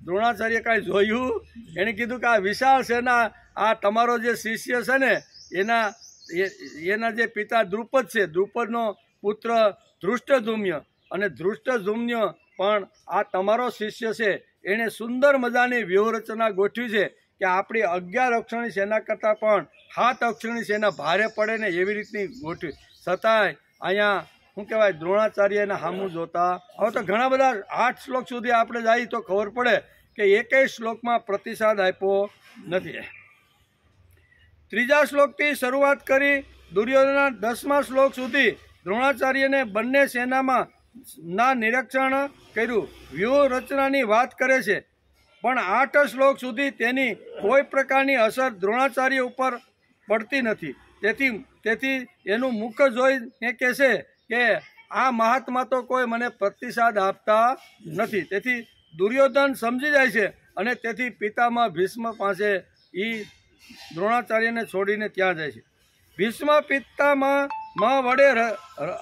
દ્રોણાચાર્ય કાંઈ જોયું? એણે કીધું કે આ વિશાળ સેના, આ તમારો જે શિષ્ય છે ને એના જે પિતા દ્રુપદ છે, દ્રુપદનો પુત્ર ધૃષ્ટદ્યુમ્ન, અને ધૃષ્ટદ્યુમ્ન પણ આ તમારો શિષ્ય છે. એણે સુંદર મજાની વ્યૂહરચના ગોઠવી છે કે આપણી 11 અક્ષરની સેના કરતાં પણ 7 અક્ષરની સેના ભારે પડે ને એવી રીતની ગોઠવી. છતાંય અહીંયા શું કહેવાય, દ્રોણાચાર્યના સામું જોતા. હવે તો ઘણા બધા 8 શ્લોક સુધી આપણે જઈએ તો ખબર પડે કે એકેય શ્લોકમાં પ્રતિસાદ આપ્યો નથી. 3જા શ્લોકથી શરૂઆત કરી દુર્યોધનના 10મા શ્લોક સુધી દ્રોણાચાર્યને બંને સેનામાં ના નિરીક્ષણ કર્યું, વ્યૂહ રચનાની વાત કરે છે, પણ 8 શ્લોક સુધી તેની કોઈ પ્રકારની અસર દ્રોણાચાર્ય ઉપર પડતી નથી. તેથી એનું મુખ જોઈને કહે છે કે આ મહાત્મા તો કોઈ મને પ્રતિસાદ આપતા નથી. તેથી દુર્યોધન સમજી જાય છે અને તેથી પિતામહ ભીષ્મ પાસે એ દ્રોણાચાર્યને છોડીને ત્યાં જાય છે. ભીષ્મ પિતામહ વડે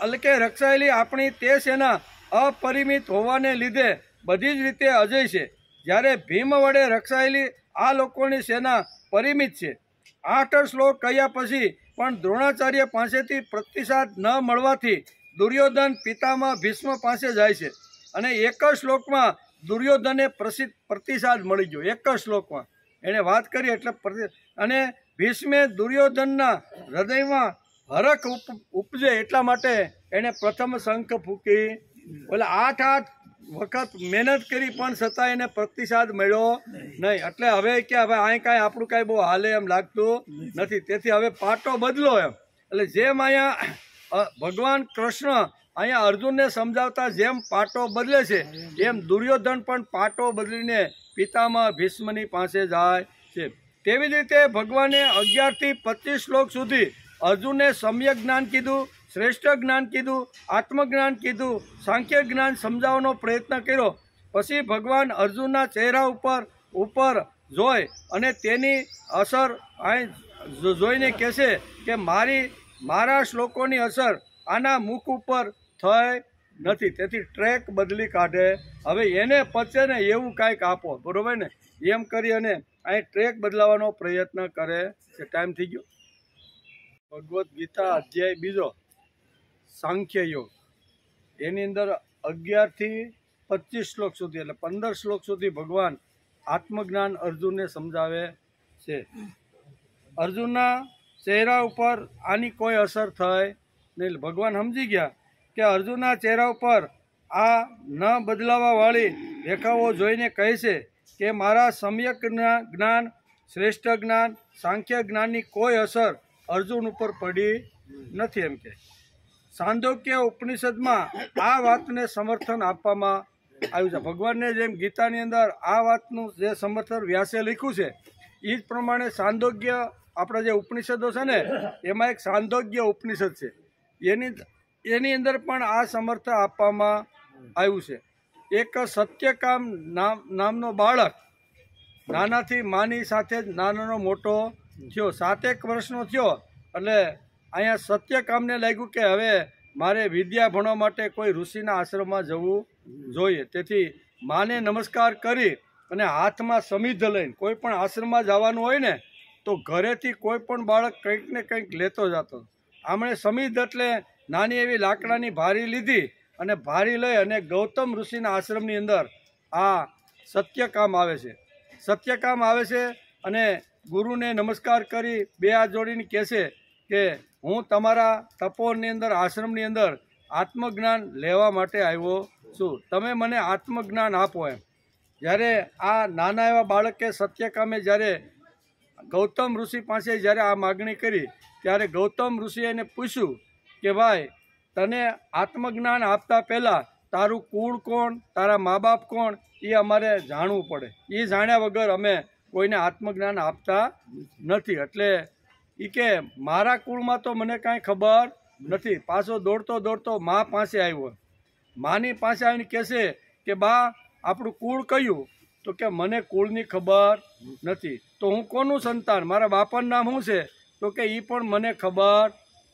અલકે રક્ષાયેલી આપણી તે સેના અપરિમિત હોવાને લીધે બધી જ રીતે અજય છે, જ્યારે ભીમ વડે રક્ષાયેલી આ લોકોની સેના પરિમિત છે. 8 શ્લોક કહ્યા પછી પણ દ્રોણાચાર્ય પાસેથી પ્રતિસાદ ન મળવાથી દુર્યોધન પિતામહ ભીષ્મ પાસે જાય છે અને એક જ શ્લોકમાં દુર્યોધને પ્રતિસાદ મળી ગયો. એક જ શ્લોકમાં એણે વાત કરી એટલે અને ભીષ્મે દુર્યોધનના હૃદયમાં હરખ ઉપજે એટલા માટે એણે પ્રથમ શંખ ફૂંકી. એટલે 8 વખત મહેનત કરી પણ છતાં એને પ્રતિસાદ મળ્યો નહીં. એટલે હવે કે હવે અહીં કાંઈ આપણું કાંઈ બહુ હાલે એમ લાગતું નથી. તેથી હવે પાટો બદલો એમ. એટલે જેમ અહીંયા ભગવાન કૃષ્ણ અહીંયા અર્જુનને સમજાવતા જેમ પાટો બદલે છે એમ દુર્યોધન પણ પાટો બદલીને પિતામહ ભીષ્મની પાસે જાય છે. તેવી જ રીતે ભગવાને 11 થી 25 શ્લોક સુધી અર્જુનને સમ્યક જ્ઞાન કીધું, શ્રેષ્ઠ જ્ઞાન કીધું, આત્મજ્ઞાન કીધું, સાંખ્ય જ્ઞાન સમજાવવાનો પ્રયત્ન કર્યો. પછી ભગવાન અર્જુનના ચહેરા ઉપર જોઈ અને તેની અસર જોઈને કહેશે કે મારા શ્લોકોની અસર આના મુખ ઉપર થઈ નથી, તેથી ટ્રેક બદલી કાઢે. હવે એને પચે ને એવું કાંઈક આપો, બરોબર ને? એમ કરી અને અહીં ટ્રેક બદલાવાનો પ્રયત્ન કરે છે. ટાઈમ થઈ ગયો. ભગવદ્ ગીતા અધ્યાય 2 સાંખ્ય યોગ, એની અંદર 11 થી 25 શ્લોક સુધી એટલે 15 શ્લોક સુધી ભગવાન આત્મજ્ઞાન અર્જુનને સમજાવે છે. અર્જુનના ચહેરા ઉપર આની કોઈ અસર થઈ નહીં. ભગવાન સમજી ગયા કે અર્જુનના ચહેરા ઉપર આ ન બદલાવાવાળી રેખાઓ જોઈને કહે છે કે મારા સમ્યક જ્ઞાન, શ્રેષ્ઠ જ્ઞાન, સાંખ્ય જ્ઞાનની કોઈ અસર અર્જુન ઉપર પડી નથી. એમ કે છાંદોક્ય ઉપનિષદમાં આ વાતને સમર્થન આપવામાં આવ્યું છે. ભગવાનને જેમ ગીતાની અંદર આ વાતનું જે સમર્થન વ્યાસે લખ્યું છે એ જ પ્રમાણે છાંદોગ્ય આપણા જે ઉપનિષદો છે ને એમાં એક છાંદોગ્ય ઉપનિષદ છે, એની અંદર પણ આ સમર્થન આપવામાં આવ્યું છે. એક સત્યકામ નામનો બાળક નાનાથી માની સાથે જ નાનાનો મોટો થયો, 7 વર્ષનો થયો. એટલે અહીંયા સત્યકામને લાગ્યું કે હવે મારે વિદ્યા ભણવા માટે કોઈ ઋષિના આશ્રમમાં જવું જોઈએ. તેથી માને નમસ્કાર કરી અને હાથમાં સમિધ લઈને કોઈ પણ આશ્રમમાં જવાનું હોય ને તો ઘરેથી કોઈ પણ બાળક કંઈક ને કંઈક લેતો જતો. આમણે સમિધ એટલે નાની એવી લાકડાની ભારી લીધી અને ભારી લઈ અને ગૌતમ ઋષિના આશ્રમની અંદર આ સત્યકામ આવે છે. સત્યકામ આવે છે અને ગુરુને નમસ્કાર કરી 2 હાથ જોડીને કહેશે કે હું તમારા તપોની અંદર આશ્રમની અંદર આત્મજ્ઞાન લેવા માટે આવ્યો છું, તમે મને આત્મજ્ઞાન આપો. એમ જ્યારે આ નાના એવા બાળકે સત્યકામે જ્યારે ગૌતમ ઋષિ પાસે જ્યારે આ માગણી કરી ત્યારે ગૌતમ ઋષિએ એને પૂછ્યું કે ભાઈ તને આત્મજ્ઞાન આપતા પહેલાં તારું કુળ કોણ, તારા મા બાપ કોણ એ અમારે જાણવું પડે. એ જાણ્યા વગર અમે કોઈને આત્મજ્ઞાન આપતા નથી. એટલે એ કે મારા કુળમાં તો મને કાંઈ ખબર નથી. પાછો દોડતો મા પાસે આવ્યો. માની પાસે આવીને કહેશે કે બા આપણું કુળ કયું? તો કે મને કુળની ખબર નથી. તો હું કોનું સંતાન, મારા બાપાનું નામ શું છે? તો કે એ પણ મને ખબર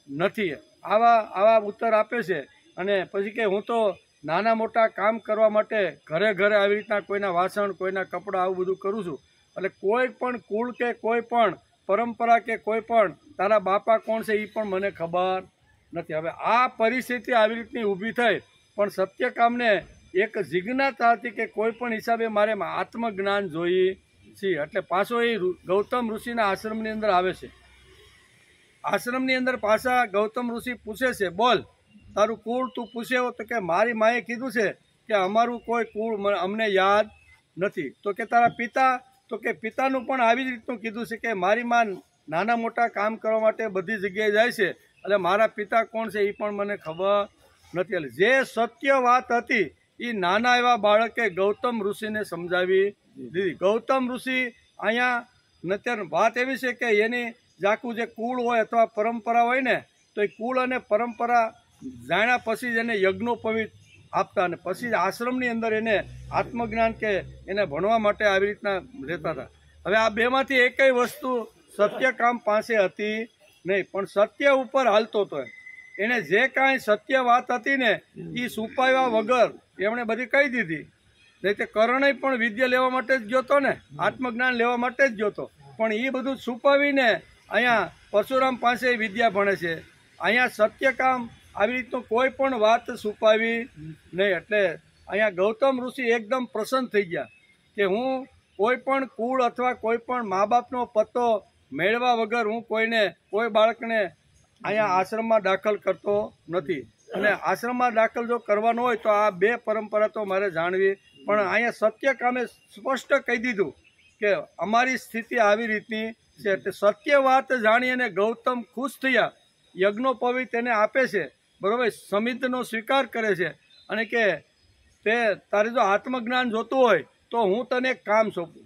નથી. આવા ઉત્તર આપે છે. અને પછી કે હું તો નાના મોટા કામ કરવા માટે ઘરે આવી રીતના કોઈના વાસણ, કોઈના કપડાં આવું બધું કરું છું. એટલે કોઈ પણ કુળ કે કોઈ પણ પરંપરા કે કોઈ પણ તારા બાપા કોણ છે એ પણ મને ખબર નથી. હવે આ પરિસ્થિતિ આવી રીતની ઊભી થઈ પણ સત્યકામને એક જિજ્ઞાસા હતી કે કોઈ પણ હિસાબે મારે આત્મજ્ઞાન જોઈએ છે. એટલે પાછો એ ગૌતમ ઋષિના આશ્રમની અંદર આવે છે. આશ્રમની અંદર પાછા ગૌતમ ઋષિ પૂછે છે, બોલ તારું કુળ તું પૂછ્યો? તો કે મારી માએ કીધું છે કે અમારું કોઈ કુળ અમને યાદ નથી. તો કે તારા પિતા? તો કે પિતાનું પણ આવી જ રીતનું કીધું છે કે મારી માં નાના મોટા કામ કરવા માટે બધી જગ્યાએ જાય છે, એટલે મારા પિતા કોણ છે એ પણ મને ખબર નથી. એટલે જે સત્ય વાત હતી એ નાના એવા બાળકે ગૌતમ ઋષિને સમજાવી દીધી. ગૌતમ ઋષિ અહીંયા અત્યારે વાત એવી છે કે એની જાકું જે કુળ હોય અથવા પરંપરા હોય ને તો એ કુળ અને પરંપરા જાણ્યા પછી જ એને યજ્ઞોપવિત આપતા અને પછી આશ્રમની અંદર એને આત્મજ્ઞાન કે એને ભણવા માટે આવી રીતના રહેતા હતા. હવે આ બેમાંથી એકેય વસ્તુ સત્યકામ પાસે હતી નહીં, પણ સત્ય ઉપર હાલતો હતો. એને જે કાંઈ સત્ય વાત હતી ને એ છુપાવ્યા વગર એમણે બધી કહી દીધી. નહીં તે કર્ણય પણ વિદ્યા લેવા માટે જ ગયો હતો ને, આત્મજ્ઞાન લેવા માટે જ ગયો હતો, પણ એ બધું છુપાવીને અહીંયા પરશુરામ પાસે વિદ્યા ભણે છે. અહીંયા સત્યકામ આવી રીતનું કોઈ પણ વાત છુપાવી નહીં. એટલે અહીંયા ગૌતમ ઋષિ એકદમ પ્રસન્ન થઈ ગયા કે હું કોઈ પણ કુળ અથવા કોઈ પણ મા બાપનો પત્તો મેળવા વગર હું કોઈ બાળકને અહીંયા આશ્રમમાં દાખલ કરતો નથી. અને આશ્રમમાં દાખલ જો કરવાનો હોય તો આ બે પરંપરા તો મારે જાણવી. પણ અહીંયા સત્યકામે સ્પષ્ટ કહી દીધું કે અમારી સ્થિતિ આવી રીતની છે. એટલે સત્ય વાત જાણી અને ગૌતમ ખુશ થયા. યજ્ઞોપવિત એને આપે છે, બરોબર, સમિતનો સ્વીકાર કરે છે અને કે તે તારે જો આત્મજ્ઞાન જોતું હોય તો હું તને એક કામ સોંપું.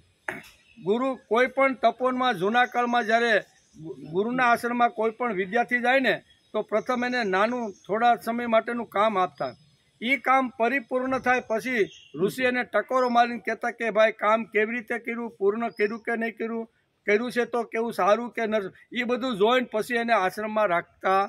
ગુરુ કોઈ પણ તપોનમાં જૂના કાળમાં જ્યારે ગુરુના આશ્રમમાં કોઈ પણ વિદ્યાર્થી જાય ને તો પ્રથમ એને નાનું થોડા સમય માટેનું કામ આપતા. એ કામ પરિપૂર્ણ થાય પછી ઋષિ એને ટકોરો મારીને કહેતા કે ભાઈ કામ કેવી રીતે કર્યું, પૂર્ણ કર્યું કે નહીં કર્યું, કર્યું છે તો કેવું સારું કે ન, એ બધું જોઈને પછી એને આશ્રમમાં રાખતા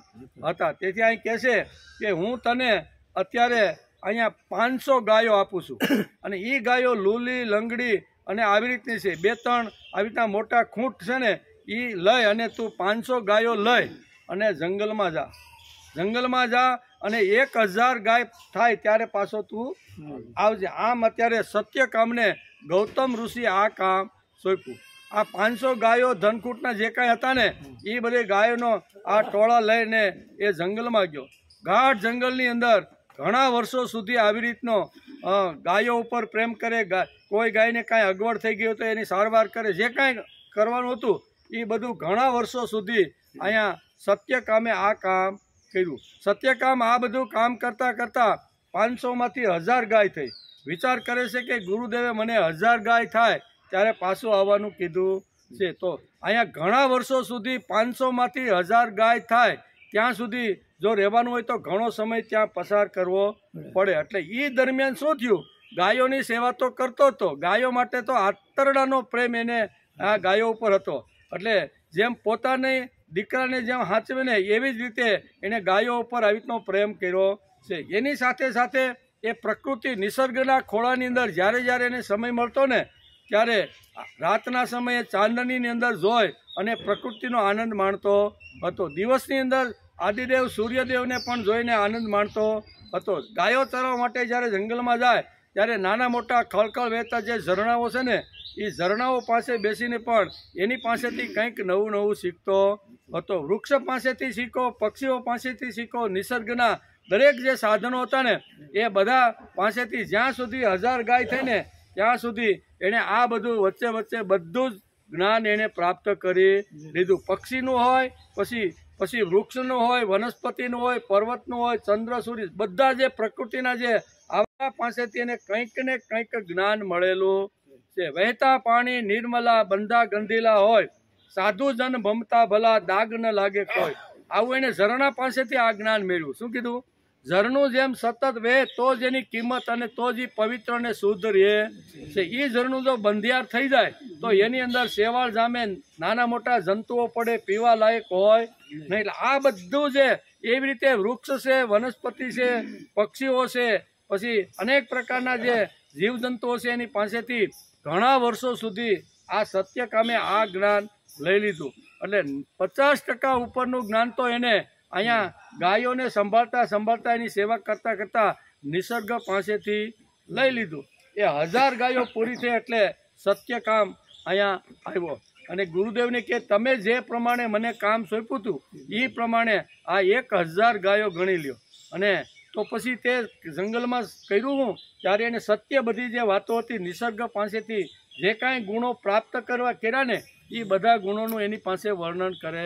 હતા. તેથી અહીં કહે છે કે હું તને અત્યારે અહીંયા 500 ગાયો આપું છું અને એ ગાયો લૂલી લંગડી અને આવી રીતની છે. 2-3 આવી રીતના મોટા ખૂંટ છે ને એ લઈ અને તું 500 ગાયો લઈ અને જંગલમાં જા અને 1000 ગાય થાય ત્યારે પાછો તું આવજે. આમ અત્યારે સત્યકામને ગૌતમ ઋષિ આ કામ સોંપ્યું. આ 500 ગાયો ધનકૂટના જે કાંઈ હતા ને એ બધી ગાયોનો આ ટોળા લઈને એ જંગલમાં ગયો. ગાઢ જંગલની અંદર ઘણા વર્ષો સુધી આવી રીતનો ગાયો ઉપર પ્રેમ કરે. કોઈ ગાયને કાંઈ અગવડ થઈ ગઈ તો એની સારવાર કરે. જે કાંઈ કરવાનું હતું એ બધું ઘણા વર્ષો સુધી અહીંયા સત્યકામે આ કામ કર્યું. સત્યકામ આ બધું કામ કરતાં કરતાં 500માંથી 1000 ગાય થઈ. વિચાર કરે છે કે ગુરુદેવે મને 1000 ગાય થાય ત્યારે પાછું આવવાનું કીધું છે. તો અહીંયા ઘણા વર્ષો સુધી 500માંથી 1000 ગાય થાય ત્યાં સુધી જો રહેવાનું હોય તો ઘણો સમય ત્યાં પસાર કરવો પડે. એટલે એ દરમિયાન શું થયું, ગાયોની સેવા તો કરતો હતો. ગાયો માટે તો આતરડાનો પ્રેમ એને આ ગાયો ઉપર હતો. એટલે જેમ પોતાની દીકરાને જેમ હાચવે ને એવી જ રીતે એણે ગાયો ઉપર આવી રીતનો પ્રેમ કર્યો છે. એની સાથે સાથે એ પ્રકૃતિ નિસર્ગના ખોળાની અંદર જ્યારે એને સમય મળતો ને ત્યારે રાતના સમયે ચાંદનીની અંદર જોઈ અને પ્રકૃતિનો આનંદ માણતો હતો. દિવસની અંદર આદિદેવ સૂર્યદેવને પણ જોઈને આનંદ માણતો હતો. ગાયો ચરવા માટે જ્યારે જંગલમાં જાય ત્યારે નાના મોટા ખળખળ વહેતા જે ઝરણાઓ છે ને એ ઝરણાઓ પાસે બેસીને પણ એની પાસેથી કંઈક નવું નવું શીખતો હતો. વૃક્ષ પાસેથી શીખો, પક્ષીઓ પાસેથી શીખો, નિસર્ગના દરેક જે સાધનો હતા ને એ બધા પાસેથી જ્યાં સુધી 1000 ગાય થઈ ને ત્યાં સુધી એણે આ બધું વચ્ચે બધું જ જ્ઞાન એને પ્રાપ્ત કરી લીધું. પક્ષીનું હોય, પછી વૃક્ષનું હોય, વનસ્પતિનું હોય, પર્વતનું હોય, ચંદ્ર સૂર્ય, બધા જે પ્રકૃતિના જે આવા પાસેથી એને કંઈક ને કંઈક જ્ઞાન મળેલું છે. વહેતા પાણી નિર્મલા બંધા ગંધીલા હોય, સાધુ જન ભમતા ભલા દાગ ન લાગે કોઈ. આવું એને ઝરણા પાસેથી આ જ્ઞાન મેળવ્યું. શું કીધું? ઝરણું જેમ સતત વહે તો જ એની કિંમત અને તો જ પવિત્ર અને શુદ્ધ રહે છે. એ ઝરણું જો બંધિયાર થઈ જાય તો એની અંદર શેવાળ જામે, નાના મોટા જંતુઓ પડે, પીવા લાયક હોય નહીં. એટલે આ બધું છે એવી રીતે વૃક્ષ છે, વનસ્પતિ છે, પક્ષીઓ છે, પછી અનેક પ્રકારના જે જીવજંતુઓ છે એની પાસેથી ઘણા વર્ષો સુધી આ સત્યકામે આ જ્ઞાન લઈ લીધું. એટલે 50% ઉપરનું જ્ઞાન તો એને અહીંયા ગાયોને સંભાળતા એની સેવા કરતાં નિસર્ગ પાસેથી લઈ લીધું. એ 1000 ગાયો પૂરી થઈ એટલે સત્યકામ અહીંયા આવ્યો અને ગુરુદેવને કે તમે જે પ્રમાણે મને કામ સોંપ્યું હતું એ પ્રમાણે આ 1000 ગાયો ગણી લ્યો. અને તો પછી તે જંગલમાં કર્યું હું ત્યારે એને સત્ય બધી જે વાતો હતી નિસર્ગ પાસેથી જે કાંઈ ગુણો પ્રાપ્ત કર્યા ને એ બધા ગુણોનું એની પાસે વર્ણન કરે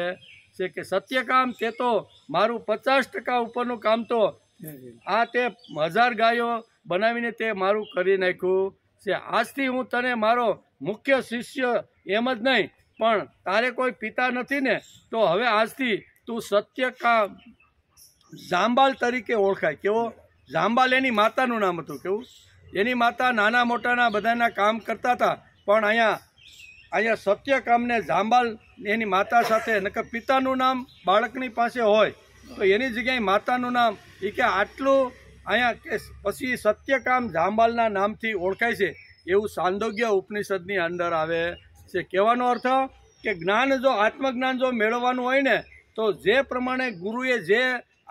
છે કે સત્યકામ તે તો મારું 50% ઉપરનું કામ તો આ તે 1000 ગાયો બનાવીને તે મારું કરી નાખ્યું છે. આજથી હું તને મારો મુખ્ય શિષ્ય એમ જ નહીં પણ તારે કોઈ પિતા નથી ને તો હવે આજથી તું સત્યકામ જાંબાલ તરીકે ઓળખાય. કેવો? જાંબાલ એની માતાનું નામ હતું. કેવું? એની માતા નાના મોટાના બધાના કામ કરતા હતા, પણ અહીંયા સત્યકામને જાંબાલ એની માતા સાથે નકર પિતાનું નામ બાળકની પાસે હોય તો એની જગ્યાએ માતાનું નામ એ કે આટલું અહીંયા કે પછી સત્યકામ જાંબાલના નામથી ઓળખાય છે એવું છાંદોગ્ય ઉપનિષદની અંદર આવે છે. કહેવાનો અર્થ કે જ્ઞાન જો આત્મજ્ઞાન જો મેળવવાનું હોય ને તો જે પ્રમાણે ગુરુએ જે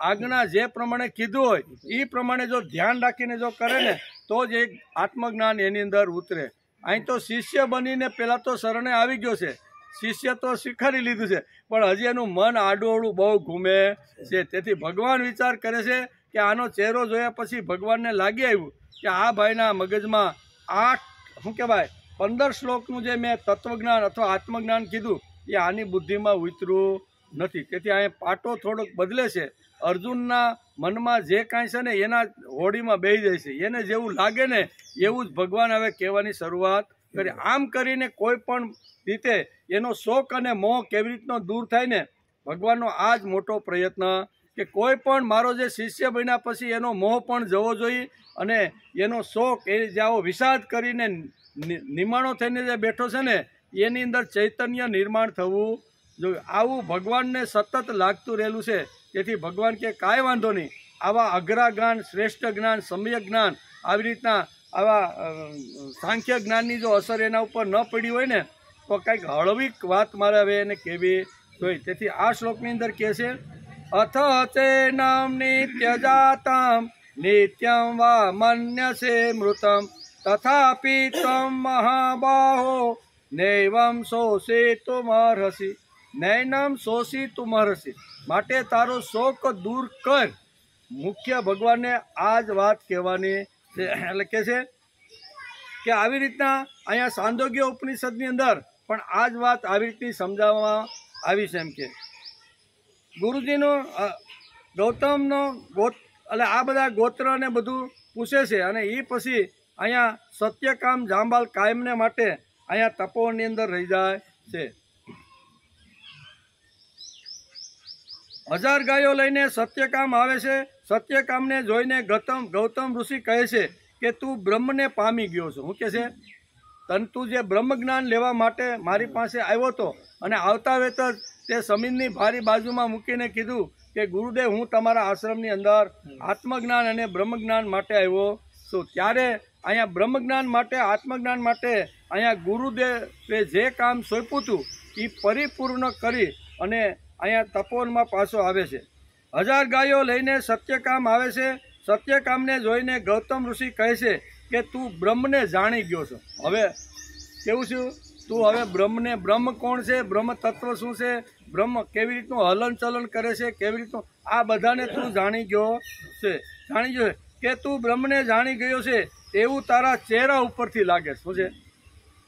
આજ્ઞા જે પ્રમાણે કીધું હોય એ પ્રમાણે જો ધ્યાન રાખીને જો કરે ને તો જ એક આત્મજ્ઞાન એની અંદર ઉતરે. અહીં તો શિષ્ય બનીને પહેલાં તો શરણે આવી ગયો છે, શિષ્ય તો સ્વીકારી લીધું છે, પણ હજી એનું મન આડોઅવળું બહુ ઘૂમે છે. તેથી ભગવાન વિચાર કરે છે કે આનો ચહેરો જોયા પછી ભગવાનને લાગી આવ્યું કે આ ભાઈના મગજમાં 15 શ્લોકનું જે મેં તત્વજ્ઞાન અથવા આત્મજ્ઞાન કીધું એ આની બુદ્ધિમાં ઉતર્યું નથી. તેથી અહીંયા પાટો થોડોક બદલે છે. અર્જુનના મનમાં જે કાંઈ છે ને એના હોડીમાં બેસી જાય છે, એને જેવું લાગે ને એવું જ ભગવાન હવે કહેવાની શરૂઆત કરી. આમ કરીને કોઈ પણ રીતે એનો શોક અને મોહ કેવી રીતનો દૂર થાય ને, ભગવાનનો આ જ મોટો પ્રયત્ન કે કોઈ પણ મારો જે શિષ્ય બન્યા પછી એનો મોહ પણ જવો જોઈએ અને એનો શોક એ જાઓ વિષાદ કરીને નિમાણો થઈને જે બેઠો છે ને એની અંદર ચૈતન્ય નિર્માણ થવું જોઈએ. આવું ભગવાનને સતત લાગતું રહેલું છે. તેથી ભગવાન કે કાંઈ વાંધો નહીં, આવા અઘરા જ્ઞાન, શ્રેષ્ઠ જ્ઞાન, સમ્યક જ્ઞાન, આવી રીતના આવા સાંખ્ય જ્ઞાનની જો અસર એના ઉપર ન પડી હોય ને તો કંઈક હળવીક વાત મારે હવે એને કહેવી જોઈએ. તેથી આ શ્લોકની અંદર કહે છે અથ ચેનમ નિત્યજાતમ નિત્યમ વા મન્યસે મૃતમ તથાપિ ત્વમ મહાબાહો નૈવમ શોષિતુમર્હસી નૈનમ શોષિતુમર્હસી. માટે તારો શોક દૂર કર. મુખ્ય ભગવાનને આ જ વાત કહેવાની છે. એટલે કે છે કે આવી રીતના અહીંયા છાંદોગ્ય ઉપનિષદની અંદર પણ આ જ વાત આવી રીતની સમજાવવામાં આવી છે. એમ કે ગુરુજીનો ગૌતમનો એટલે આ બધા ગોત્ર ને બધું પૂછે છે અને એ પછી અહીંયા સત્યકામ જાંબાલ કાયમને માટે અહીંયા તપોવનની અંદર રહી જાય છે. 1000 ગાયો લઈને સત્યકામ આવે છે. સત્યકામને જોઈને ગૌતમ ઋષિ કહે છે કે તું બ્રહ્મને પામી ગયો છો. શું કહે છે? તું જે બ્રહ્મ જ્ઞાન લેવા માટે મારી પાસે આવ્યો હતો અને આવતા વેત જ તે સમીરની ભારી બાજુમાં મૂકીને કીધું કે ગુરુદેવ હું તમારા આશ્રમની અંદર આત્મજ્ઞાન અને બ્રહ્મ જ્ઞાન માટે આવ્યો છું. ત્યારે અહીંયા બ્રહ્મ જ્ઞાન માટે આત્મજ્ઞાન માટે અહીંયા ગુરુદેવે જે કામ સોંપ્યું હતું એ પરિપૂર્ણ કરી અને અહીંયા તપોવનમાં પાછો આવે છે. 1000 ગાયો લઈને સત્યકામ આવે છે. સત્યકામને જોઈને ગૌતમ ઋષિ કહે છે કે તું બ્રહ્મને જાણી ગયો છો. હવે કેવું છું તું હવે બ્રહ્મ કોણ છે, બ્રહ્મ તત્વ શું છે, બ્રહ્મ કેવી રીતનું હલન ચલન કરે છે, કેવી રીતનું આ બધાને તું જાણી ગયો છે. જાણી ગયો કે તું બ્રહ્મને જાણી ગયો છે એવું તારા ચહેરા ઉપરથી લાગે છે. શું છે?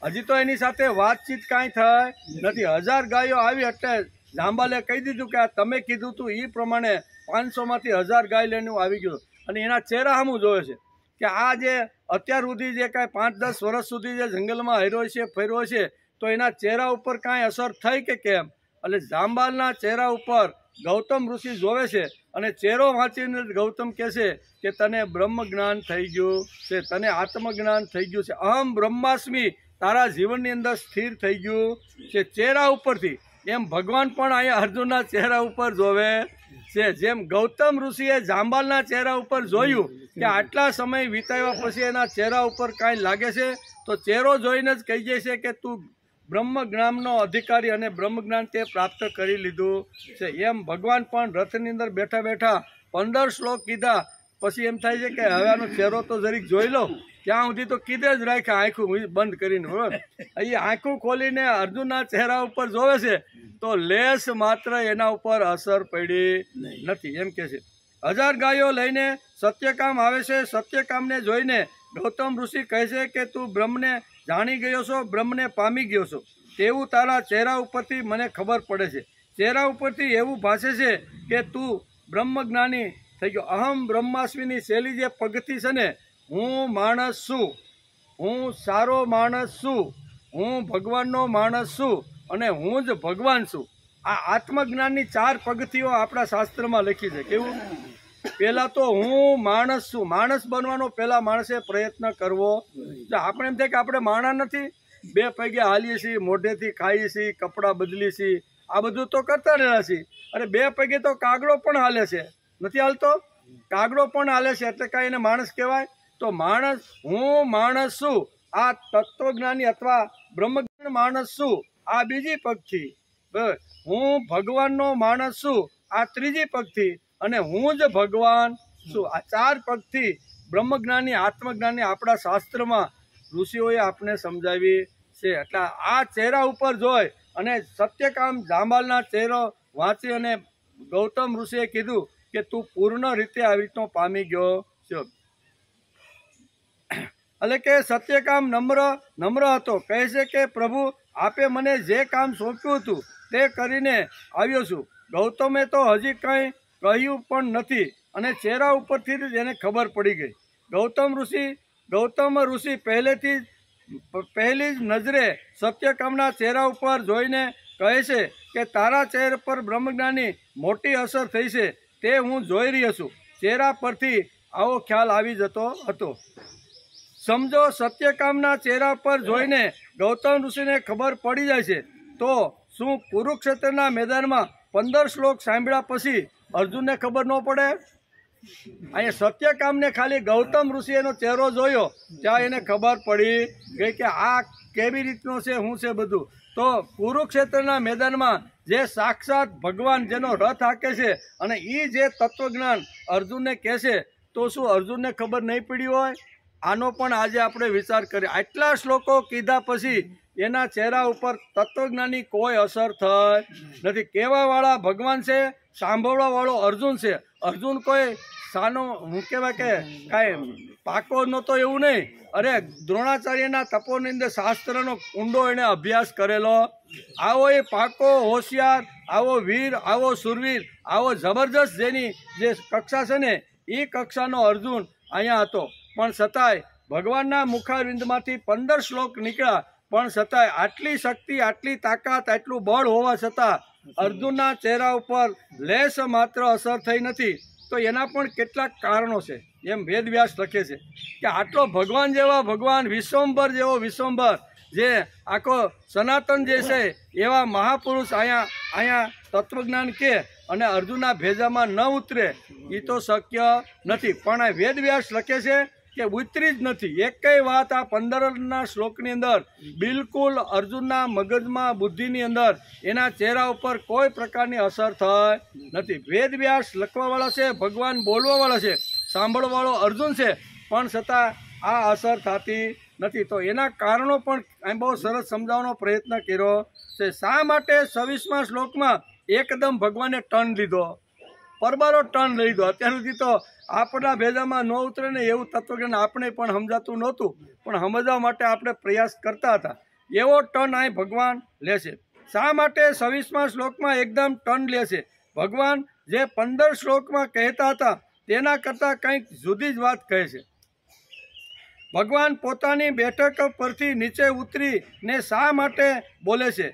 હજી તો એની સાથે વાતચીત કાંઈ થાય નથી. 1000 ગાયો આવી એટલે જાંબાલે કહી દીધું કે આ તમે કીધું તું એ પ્રમાણે 500માંથી 1000 ગાય લઈને આવી ગયો અને એના ચહેરા સામું જોવે છે કે આ જે અત્યાર સુધી જે કાંઈ 5-10 વર્ષ સુધી જે જંગલમાં હર્યો છે ફર્યો છે તો એના ચહેરા ઉપર કાંઈ અસર થઈ કે કેમ. એટલે જાંબાલના ચહેરા ઉપર ગૌતમ ઋષિ જોવે છે અને ચહેરો વાંચીને ગૌતમ કહે છે કે તને બ્રહ્મ જ્ઞાન થઈ ગયું છે, તને આત્મજ્ઞાન થઈ ગયું છે, અહમ બ્રહ્માસ્મિ તારા જીવનની અંદર સ્થિર થઈ ગયું છે ચહેરા ઉપરથી. એમ ભગવાન પણ અહીંયા અર્જુનના ચહેરા ઉપર જોવે છે. જેમ ગૌતમ ઋષિએ જાંબાલના ચહેરા ઉપર જોયું કે આટલા સમય વિતાવ્યા પછી એના ચહેરા ઉપર કાંઈ લાગે છે તો ચહેરો જોઈને જ કહી જાય છે કે તું બ્રહ્મ જ્ઞાનનો અધિકારી અને બ્રહ્મ જ્ઞાન તે પ્રાપ્ત કરી લીધું છે. એમ ભગવાન પણ રથની અંદર બેઠા બેઠા 15 શ્લોક કીધા પછી એમ થાય છે કે હવે આનો ચહેરો તો જરીક જોઈ લો. ત્યાં સુધી તો કીધે જ રાખ્યા આંખું બંધ કરીને. બરોબર, એ આંખું ખોલીને અર્જુનના ચહેરા ઉપર જોવે છે તો લેસ માત્ર એના ઉપર અસર પડી નથી. એમ કે છે 1000 ગાયો લઈને સત્યકામ આવે છે. સત્યકામને જોઈને ગૌતમ ઋષિ કહે છે કે તું બ્રહ્મને જાણી ગયો છો, બ્રહ્મને પામી ગયો છો તેવું તારા ચહેરા ઉપરથી મને ખબર પડે છે. ચહેરા ઉપરથી એવું ભાષે છે કે તું બ્રહ્મજ્ઞાની થઈ ગયો. અહમ બ્રહ્માસ્મિની શૈલી જે પગથી છે ને, હું માણસ છું, હું સારો માણસ છું, હું ભગવાનનો માણસ છું અને હું જ ભગવાન છું. આ આત્મજ્ઞાનની 4 પગથીઓ આપણા શાસ્ત્રમાં લખી છે. કેવું? પહેલાં તો હું માણસ છું, માણસ બનવાનો પહેલાં માણસે પ્રયત્ન કરવો. જો આપણે એમ થાય કે આપણે માણસ નથી, 2 પગે હાલીએ છીએ, મોઢેથી ખાઈએ છીએ, કપડાં બદલીએ છીએ, આ બધું તો કરતા રહેલા છીએ. અરે 2 પગે તો કાગડો પણ હાલે છે, નથી હાલતો? કાગડો પણ હાલે છે, એટલે કાંઈ એને માણસ કહેવાય? તો માણસ, હું માણસ છું, આ તત્વજ્ઞાની અથવા બ્રહ્મજ્ઞાન માણસ છું, આ બીજી પગથી. હું ભગવાનનો માણસ છું, આ ત્રીજી પગથી. અને હું જ ભગવાન છું, આ 4 પગથી બ્રહ્મજ્ઞાની આત્મજ્ઞાની આપણા શાસ્ત્રમાં ઋષિઓએ આપણે સમજાવી છે. એટલે આ ચહેરા ઉપર જોઈ અને સત્યકામ જાંબાલના ચહેરો વાંચી અને ગૌતમ ઋષિએ કીધું કે તું પૂર્ણ રીતે આવી રીતનો પામી ગયો છે. એટલે કે સત્યકામ નમ્ર હતો, કહે છે કે પ્રભુ આપે મને જે કામ સોંપ્યું હતું તે કરીને આવ્યો છું. ગૌતમે તો હજી કંઈ કહ્યું પણ નથી અને ચહેરા ઉપરથી જ એને ખબર પડી ગઈ. ગૌતમ ઋષિ પહેલી જ નજરે સત્યકામના ચહેરા ઉપર જોઈને કહે છે કે તારા ચહેરા પર બ્રહ્મજ્ઞાની મોટી અસર થઈ છે, તે હું જોઈ રહ્યો છું. ચહેરા પરથી આવો ખ્યાલ આવી જતો હતો. સમજો, સત્યકામના ચહેરા પર જોઈને ગૌતમ ઋષિને ખબર પડી જાય છે, તો શું કુરુક્ષેત્રના મેદાનમાં 15 શ્લોક સાંભળ્યા પછી અર્જુનને ખબર ન પડે? અહીંયા સત્યકામને ખાલી ગૌતમ ઋષિએનો ચહેરો જોયો ત્યાં એને ખબર પડી ગઈ કે આ કેવી રીતનો છે, શું છે બધું. તો કુરુક્ષેત્રના મેદાનમાં જે સાક્ષાત ભગવાન જેનો રથ હાકે છે અને એ જે તત્વજ્ઞાન અર્જુનને કહે છે, તો શું અર્જુનને ખબર નહીં પડી હોય? આનો પણ આજે આપણે વિચાર કરીએ. આટલા શ્લોકો કીધા પછી એના ચહેરા ઉપર તત્વજ્ઞાની કોઈ અસર થઈ નથી. કહેવાવાળા ભગવાન છે, સાંભળવાવાળો અર્જુન છે. અર્જુન કોઈ સાનો હું કહેવાય કે કાંઈ પાકો નહોતો એવું નહીં. અરે દ્રોણાચાર્યના તપોની અંદર શાસ્ત્રનો ઊંડો એણે અભ્યાસ કરેલો. આવો એ પાકો હોશિયાર, આવો વીર, આવો સુરવીર, આવો જબરજસ્ત જેની જે કક્ષા છે ને એ કક્ષાનો અર્જુન અહીંયા હતો. પણ છતાંય ભગવાનના મુખારવિંદમાંથી 15 શ્લોક નીકળ્યા, પણ છતાંય આટલી શક્તિ, આટલી તાકાત, આટલું બળ હોવા છતાં અર્જુનના ચહેરા ઉપર લેશ માત્ર અસર થઈ નથી. તો એના પણ કેટલાક કારણો છે. એમ વેદવ્યાસ લખે છે કે આટલો ભગવાન જેવા ભગવાન, વિશ્વંભર જેવો વિશ્વંભર, જે આખો સનાતન જે છે એવા મહાપુરુષ અહીંયા તત્વજ્ઞાન કે અને અર્જુનના ભેજામાં ન ઉતરે એ તો શક્ય નથી. પણ આ વેદવ્યાસ લખે છે કે ઉતરી જ નથી. એકેય વાત આ 15ના શ્લોકની અંદર બિલકુલ અર્જુનના મગજમાં, બુદ્ધિની અંદર, એના ચહેરા ઉપર કોઈ પ્રકારની અસર થઈ નથી. વેદવ્યાસ લખવાવાળા છે, ભગવાન બોલવાવાળા છે, સાંભળવાવાળો અર્જુન છે, પણ છતાં આ અસર થતી નથી. તો એના કારણો પણ અહીં બહુ સરસ સમજાવવાનો પ્રયત્ન કર્યો છે. શા માટે 26મા શ્લોકમાં એકદમ ભગવાને ટર્ન લીધો, પરબારો ટર્ન લઈ લીધો? અત્યાર સુધી તો આપણા ભેજામાં ન ઉતરે ને એવું તત્વજ્ઞાન આપણે પણ સમજાતું નહોતું, પણ સમજવા માટે આપણે પ્રયાસ કરતા હતા. એવો ટર્ન અહીં ભગવાન લે છે. શા માટે 26મા શ્લોકમાં એકદમ ટર્ન લે છે? ભગવાન જે 15 શ્લોકમાં કહેતા હતા તેના કરતાં કંઈક જુદી જ વાત કહે છે. ભગવાન પોતાની બેઠક પરથી નીચે ઉતરીને શા માટે બોલે છે?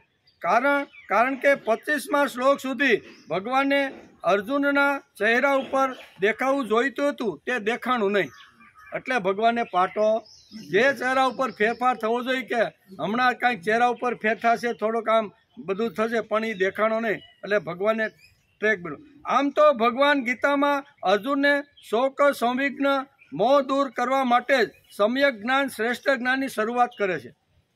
કારણ કે 25મા શ્લોક સુધી ભગવાને અર્જુનના ચહેરા ઉપર દેખાવું જોઈતું હતું, તે દેખાણું નહીં. એટલે ભગવાને પાટો, જે ચહેરા ઉપર ફેરફાર થવો જોઈએ કે હમણાં કાંઈક ચહેરા ઉપર ફેર થશે, થોડુંક આમ બધું થશે, પણ એ દેખાણો નહીં. એટલે ભગવાને ટ્રેક મળ્યો. આમ તો ભગવાન ગીતામાં અર્જુનને શોક, સંવિઘ્ન, મોહ દૂર કરવા માટે જ સમ્યક જ્ઞાન, શ્રેષ્ઠ જ્ઞાનની શરૂઆત કરે છે.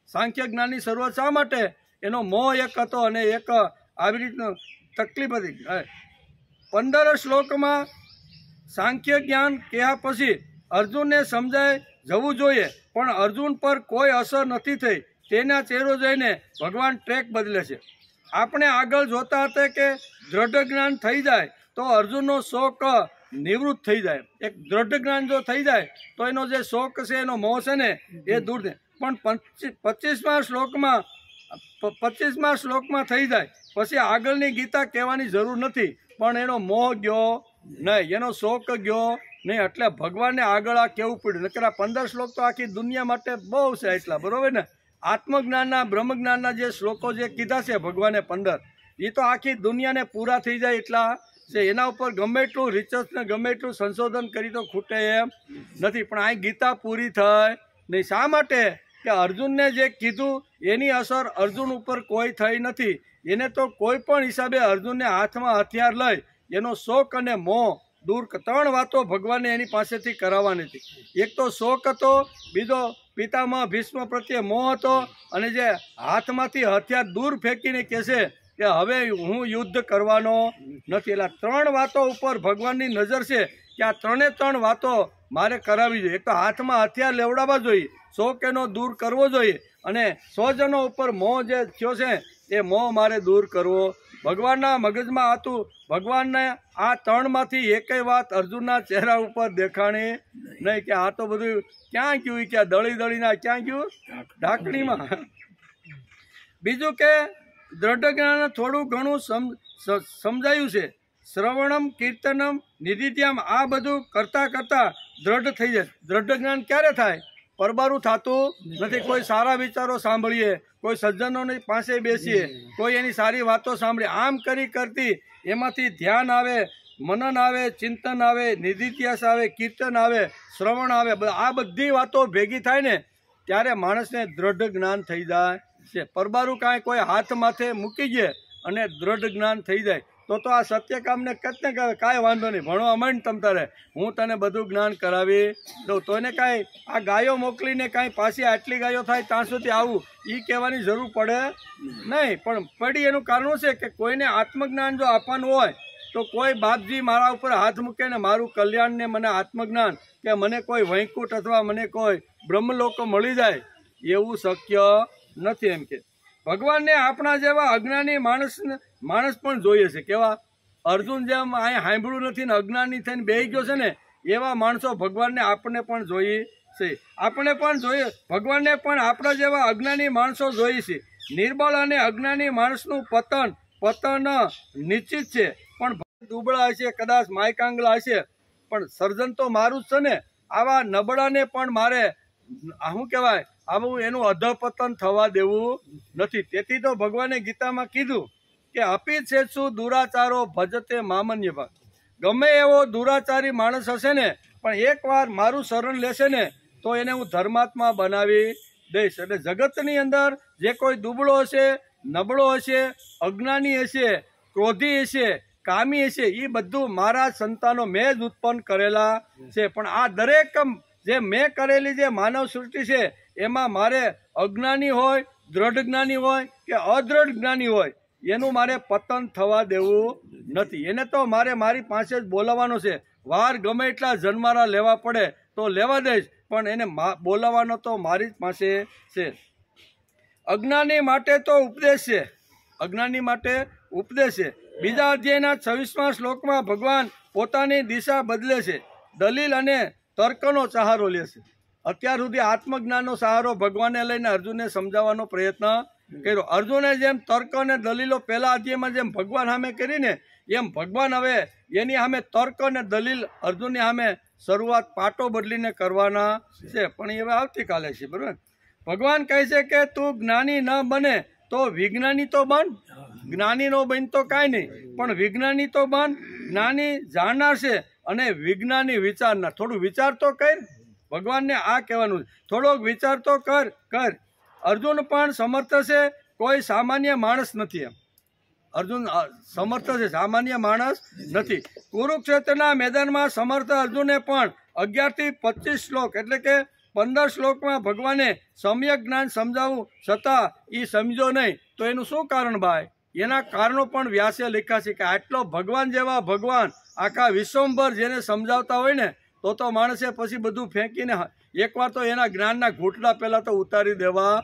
સાંખ્ય જ્ઞાનની શરૂઆત શા માટે? એનો મોહ એક હતો અને એક આવી રીતનું તકલીફ હતી. 15 શ્લોકમાં સાંખ્ય જ્ઞાન કહ્યા પછી અર્જુનને સમજાય જવું જોઈએ, પણ અર્જુન પર કોઈ અસર નથી થઈ. તેના ચહેરો જોઈને ભગવાન ટ્રેક બદલે છે. આપણે આગળ જોતા હતા કે દ્રઢ જ્ઞાન થઈ જાય તો અર્જુનનો શોક નિવૃત્ત થઈ જાય. એક દ્રઢ જ્ઞાન જો થઈ જાય તો એનો જે શોક છે, એનો મોહ છે ને, એ દૂર થાય. પણ 25મા શ્લોકમાં થઈ જાય પછી આગળની ગીતા કહેવાની જરૂર નથી, પણ એનો મોહ ગયો નહીં, એનો શોક ગયો નહીં. એટલે ભગવાનને આગળ આ કહેવું પડ્યું. નકર 15 શ્લોક તો આખી દુનિયા માટે બહુ છે એટલા, બરોબર ને? આત્મજ્ઞાનના, બ્રહ્મજ્ઞાનના જે શ્લોકો જે કીધા છે ભગવાને 15, એ તો આખી દુનિયાને પૂરા થઈ જાય એટલા છે એના ઉપર ગમે એટલું રિસર્ચ ને ગમે એટલું સંશોધન કરી તો ખૂટે એમ નથી. પણ આ ગીતા પૂરી થઈ નહીં. શા માટે? કે અર્જુનને જે કીધું એની અસર અર્જુન ઉપર કોઈ થઈ નથી. એને તો કોઈ પણ હિસાબે અર્જુનને હાથમાં હથિયાર લઈ એનો શોક અને મોહ દૂર 3 વાતો ભગવાને એની પાસેથી કરાવવાની હતી. એક તો શોક હતો, બીજો પિતામહ ભીષ્મ પ્રત્યે મોહ હતો, અને જે હાથમાંથી હથિયાર દૂર ફેંકીને કહેશે કે હવે હું યુદ્ધ કરવાનો નથી. એટલે 3 વાતો ઉપર ભગવાનની નજર છે કે આ 3 વાતો મારે કરાવવી જોઈએ. એક તો હાથમાં હથિયાર લેવડાવવા જોઈએ, શોક એનો દૂર કરવો જોઈએ, અને સ્વજનો ઉપર મોહ જે થયો છે એ મોહ મારે દૂર કરવો. ભગવાનના મગજમાં હતું. ભગવાનને આ 3માંથી એકેય વાત અર્જુનના ચહેરા ઉપર દેખાણી નહીં કે આ તો બધું ક્યાં ગયું, ક્યાં દળીના ક્યાં ગયું, ઢાંકણીમાં. બીજું કે દ્રઢ જ્ઞાન થોડું ઘણું સમજાયું છે. શ્રવણમ કીર્તનમ નિધિધ્યામ આ બધું કરતાં કરતાં દ્રઢ થઈ જાય. દ્રઢ જ્ઞાન ક્યારે થાય? પરબારું થતું નથી. કોઈ સારા વિચારો સાંભળીએ, કોઈ સજ્જનોની પાસે બેસીએ, કોઈ એની સારી વાતો સાંભળીએ, આમ કરતી એમાંથી ધ્યાન આવે, મનન આવે, ચિંતન આવે, નિધિધ્યાસ આવે, કીર્તન આવે, શ્રવણ આવે. આ બધી વાતો ભેગી થાય ને ત્યારે માણસને દ્રઢ જ્ઞાન થઈ જાય છે. પરબારું કાંઈ કોઈ હાથ માથે મૂકી દે અને દ્રઢ જ્ઞાન થઈ જાય તો આ સત્યકામને કતને કહે કાંઈ વાંધો નહીં, ભણવા માંડ તમ તારે, હું તને બધું જ્ઞાન કરાવી દઉં. તો એને કાંઈ આ ગાયો મોકલીને કાંઈ પાછી આટલી ગાયો થાય ત્યાં સુધી આવું એ કહેવાની જરૂર પડે નહીં. પણ પડી એનું કારણ છે કે કોઈને આત્મજ્ઞાન જો આપવાનું હોય તો કોઈ બાપજી મારા ઉપર હાથ મૂકે ને મારું કલ્યાણ ને મને આત્મજ્ઞાન કે મને કોઈ વૈકુંઠ અથવા મને કોઈ બ્રહ્મલોક મળી જાય એવું શક્ય નથી. એમ કે ભગવાનને આપણા જેવા અજ્ઞાની માણસ પણ જોઈએ છે. કેવા? અર્જુન જેમ અહીંયા સાંભળ્યું નથી ને અજ્ઞાની થઈને બેસી ગયો છે ને એવા માણસો ભગવાનને આપણને પણ જોઈએ છે. આપણે પણ જોઈએ ભગવાનને પણ આપણા જેવા અજ્ઞાની માણસો જોઈએ છે. નિર્બળ અને અજ્ઞાની માણસનું પતન નિશ્ચિત છે. પણ દુબળા હશે, કદાચ માયકાંગલા હશે, પણ સર્જન તો મારું જ છે ને. આવા નબળાને પણ મારે શું કહેવાય આવું એનું અધપતન થવા દેવું નથી. તેથી તો ભગવાને ગીતામાં કીધું કે અપિછેત્સુ દુરાચારો ભજતે મામન્ય ભાગ. ગમે એવો દુરાચારી માણસ હશે ને પણ એકવાર મારું શરણ લેશે ને તો એને હું ધર્માત્મા બનાવી દઈશ. એટલે જગતની અંદર જે કોઈ દુબળો હશે, નબળો હશે, અજ્ઞાની હશે, ક્રોધી હશે, કામી હશે, એ બધું મારા સંતાનો મેં જ ઉત્પન્ન કરેલા છે. પણ આ દરેક જે મેં કરેલી જે માનવ સૃષ્ટિ છે એમાં મારે અજ્ઞાની હોય, દ્રઢ જ્ઞાની હોય કે અદ્રઢ જ્ઞાની હોય એનું મારે પતન થવા દેવું નથી. એને તો મારે મારી પાસે જ બોલાવવાનો છે. વાર ગમે એટલા જન્મારા લેવા પડે તો લેવા દઈશ, પણ એને બોલાવવાનો તો મારી જ પાસે છે. અજ્ઞાની માટે તો ઉપદેશ છે. અજ્ઞાની માટે ઉપદેશ છે. બીજા અધ્યાયના 26મા શ્લોકમાં ભગવાન પોતાની દિશા બદલે છે. દલીલ અને તર્કનો સહારો લે છે. અત્યાર સુધી આત્મજ્ઞાનનો સહારો ભગવાનને લઈને અર્જુનને સમજાવવાનો પ્રયત્ન કર્યો. અર્જુને જેમ તર્ક અને દલીલો પહેલા અધ્યાયમાં જેમ ભગવાન સામે કરીને એમ ભગવાન હવે એની સામે તર્ક અને દલીલ અર્જુનની સામે શરૂઆત પાટો બદલીને કરવાના છે. પણ એ હવે આવતીકાલે છે. બરાબર? ભગવાન કહે છે કે તું જ્ઞાની ન બને તો વિજ્ઞાની તો બન. જ્ઞાની નો બન તો કાંઈ નહીં, પણ વિજ્ઞાની તો બન. જ્ઞાની જાણનાર છે અને વિજ્ઞાની વિચારનાર. થોડું વિચાર તો કર. ભગવાનને આ કહેવાનું છે, થોડોક વિચાર તો કર. અર્જુન પણ સમર્થ છે, કોઈ સામાન્ય માણસ નથી. એમ અર્જુન સમર્થ છે, સામાન્ય માણસ નથી. કુરુક્ષેત્રના મેદાનમાં સમર્થ અર્જુને પણ 11 થી 25 શ્લોક એટલે કે 15 શ્લોકમાં ભગવાને સમ્યક જ્ઞાન સમજાવવું છતાં એ સમજો નહીં. તો એનું શું કારણ ભાઈ? એના કારણો પણ વ્યાસે લખ્યા છે કે આટલો ભગવાન જેવા ભગવાન આખા વિશ્વભર જેને સમજાવતા હોય ને તો માણસે પછી બધું ફેંકીને એકવાર તો એના જ્ઞાનના ઘૂંટડા પહેલાં તો ઉતારી દેવા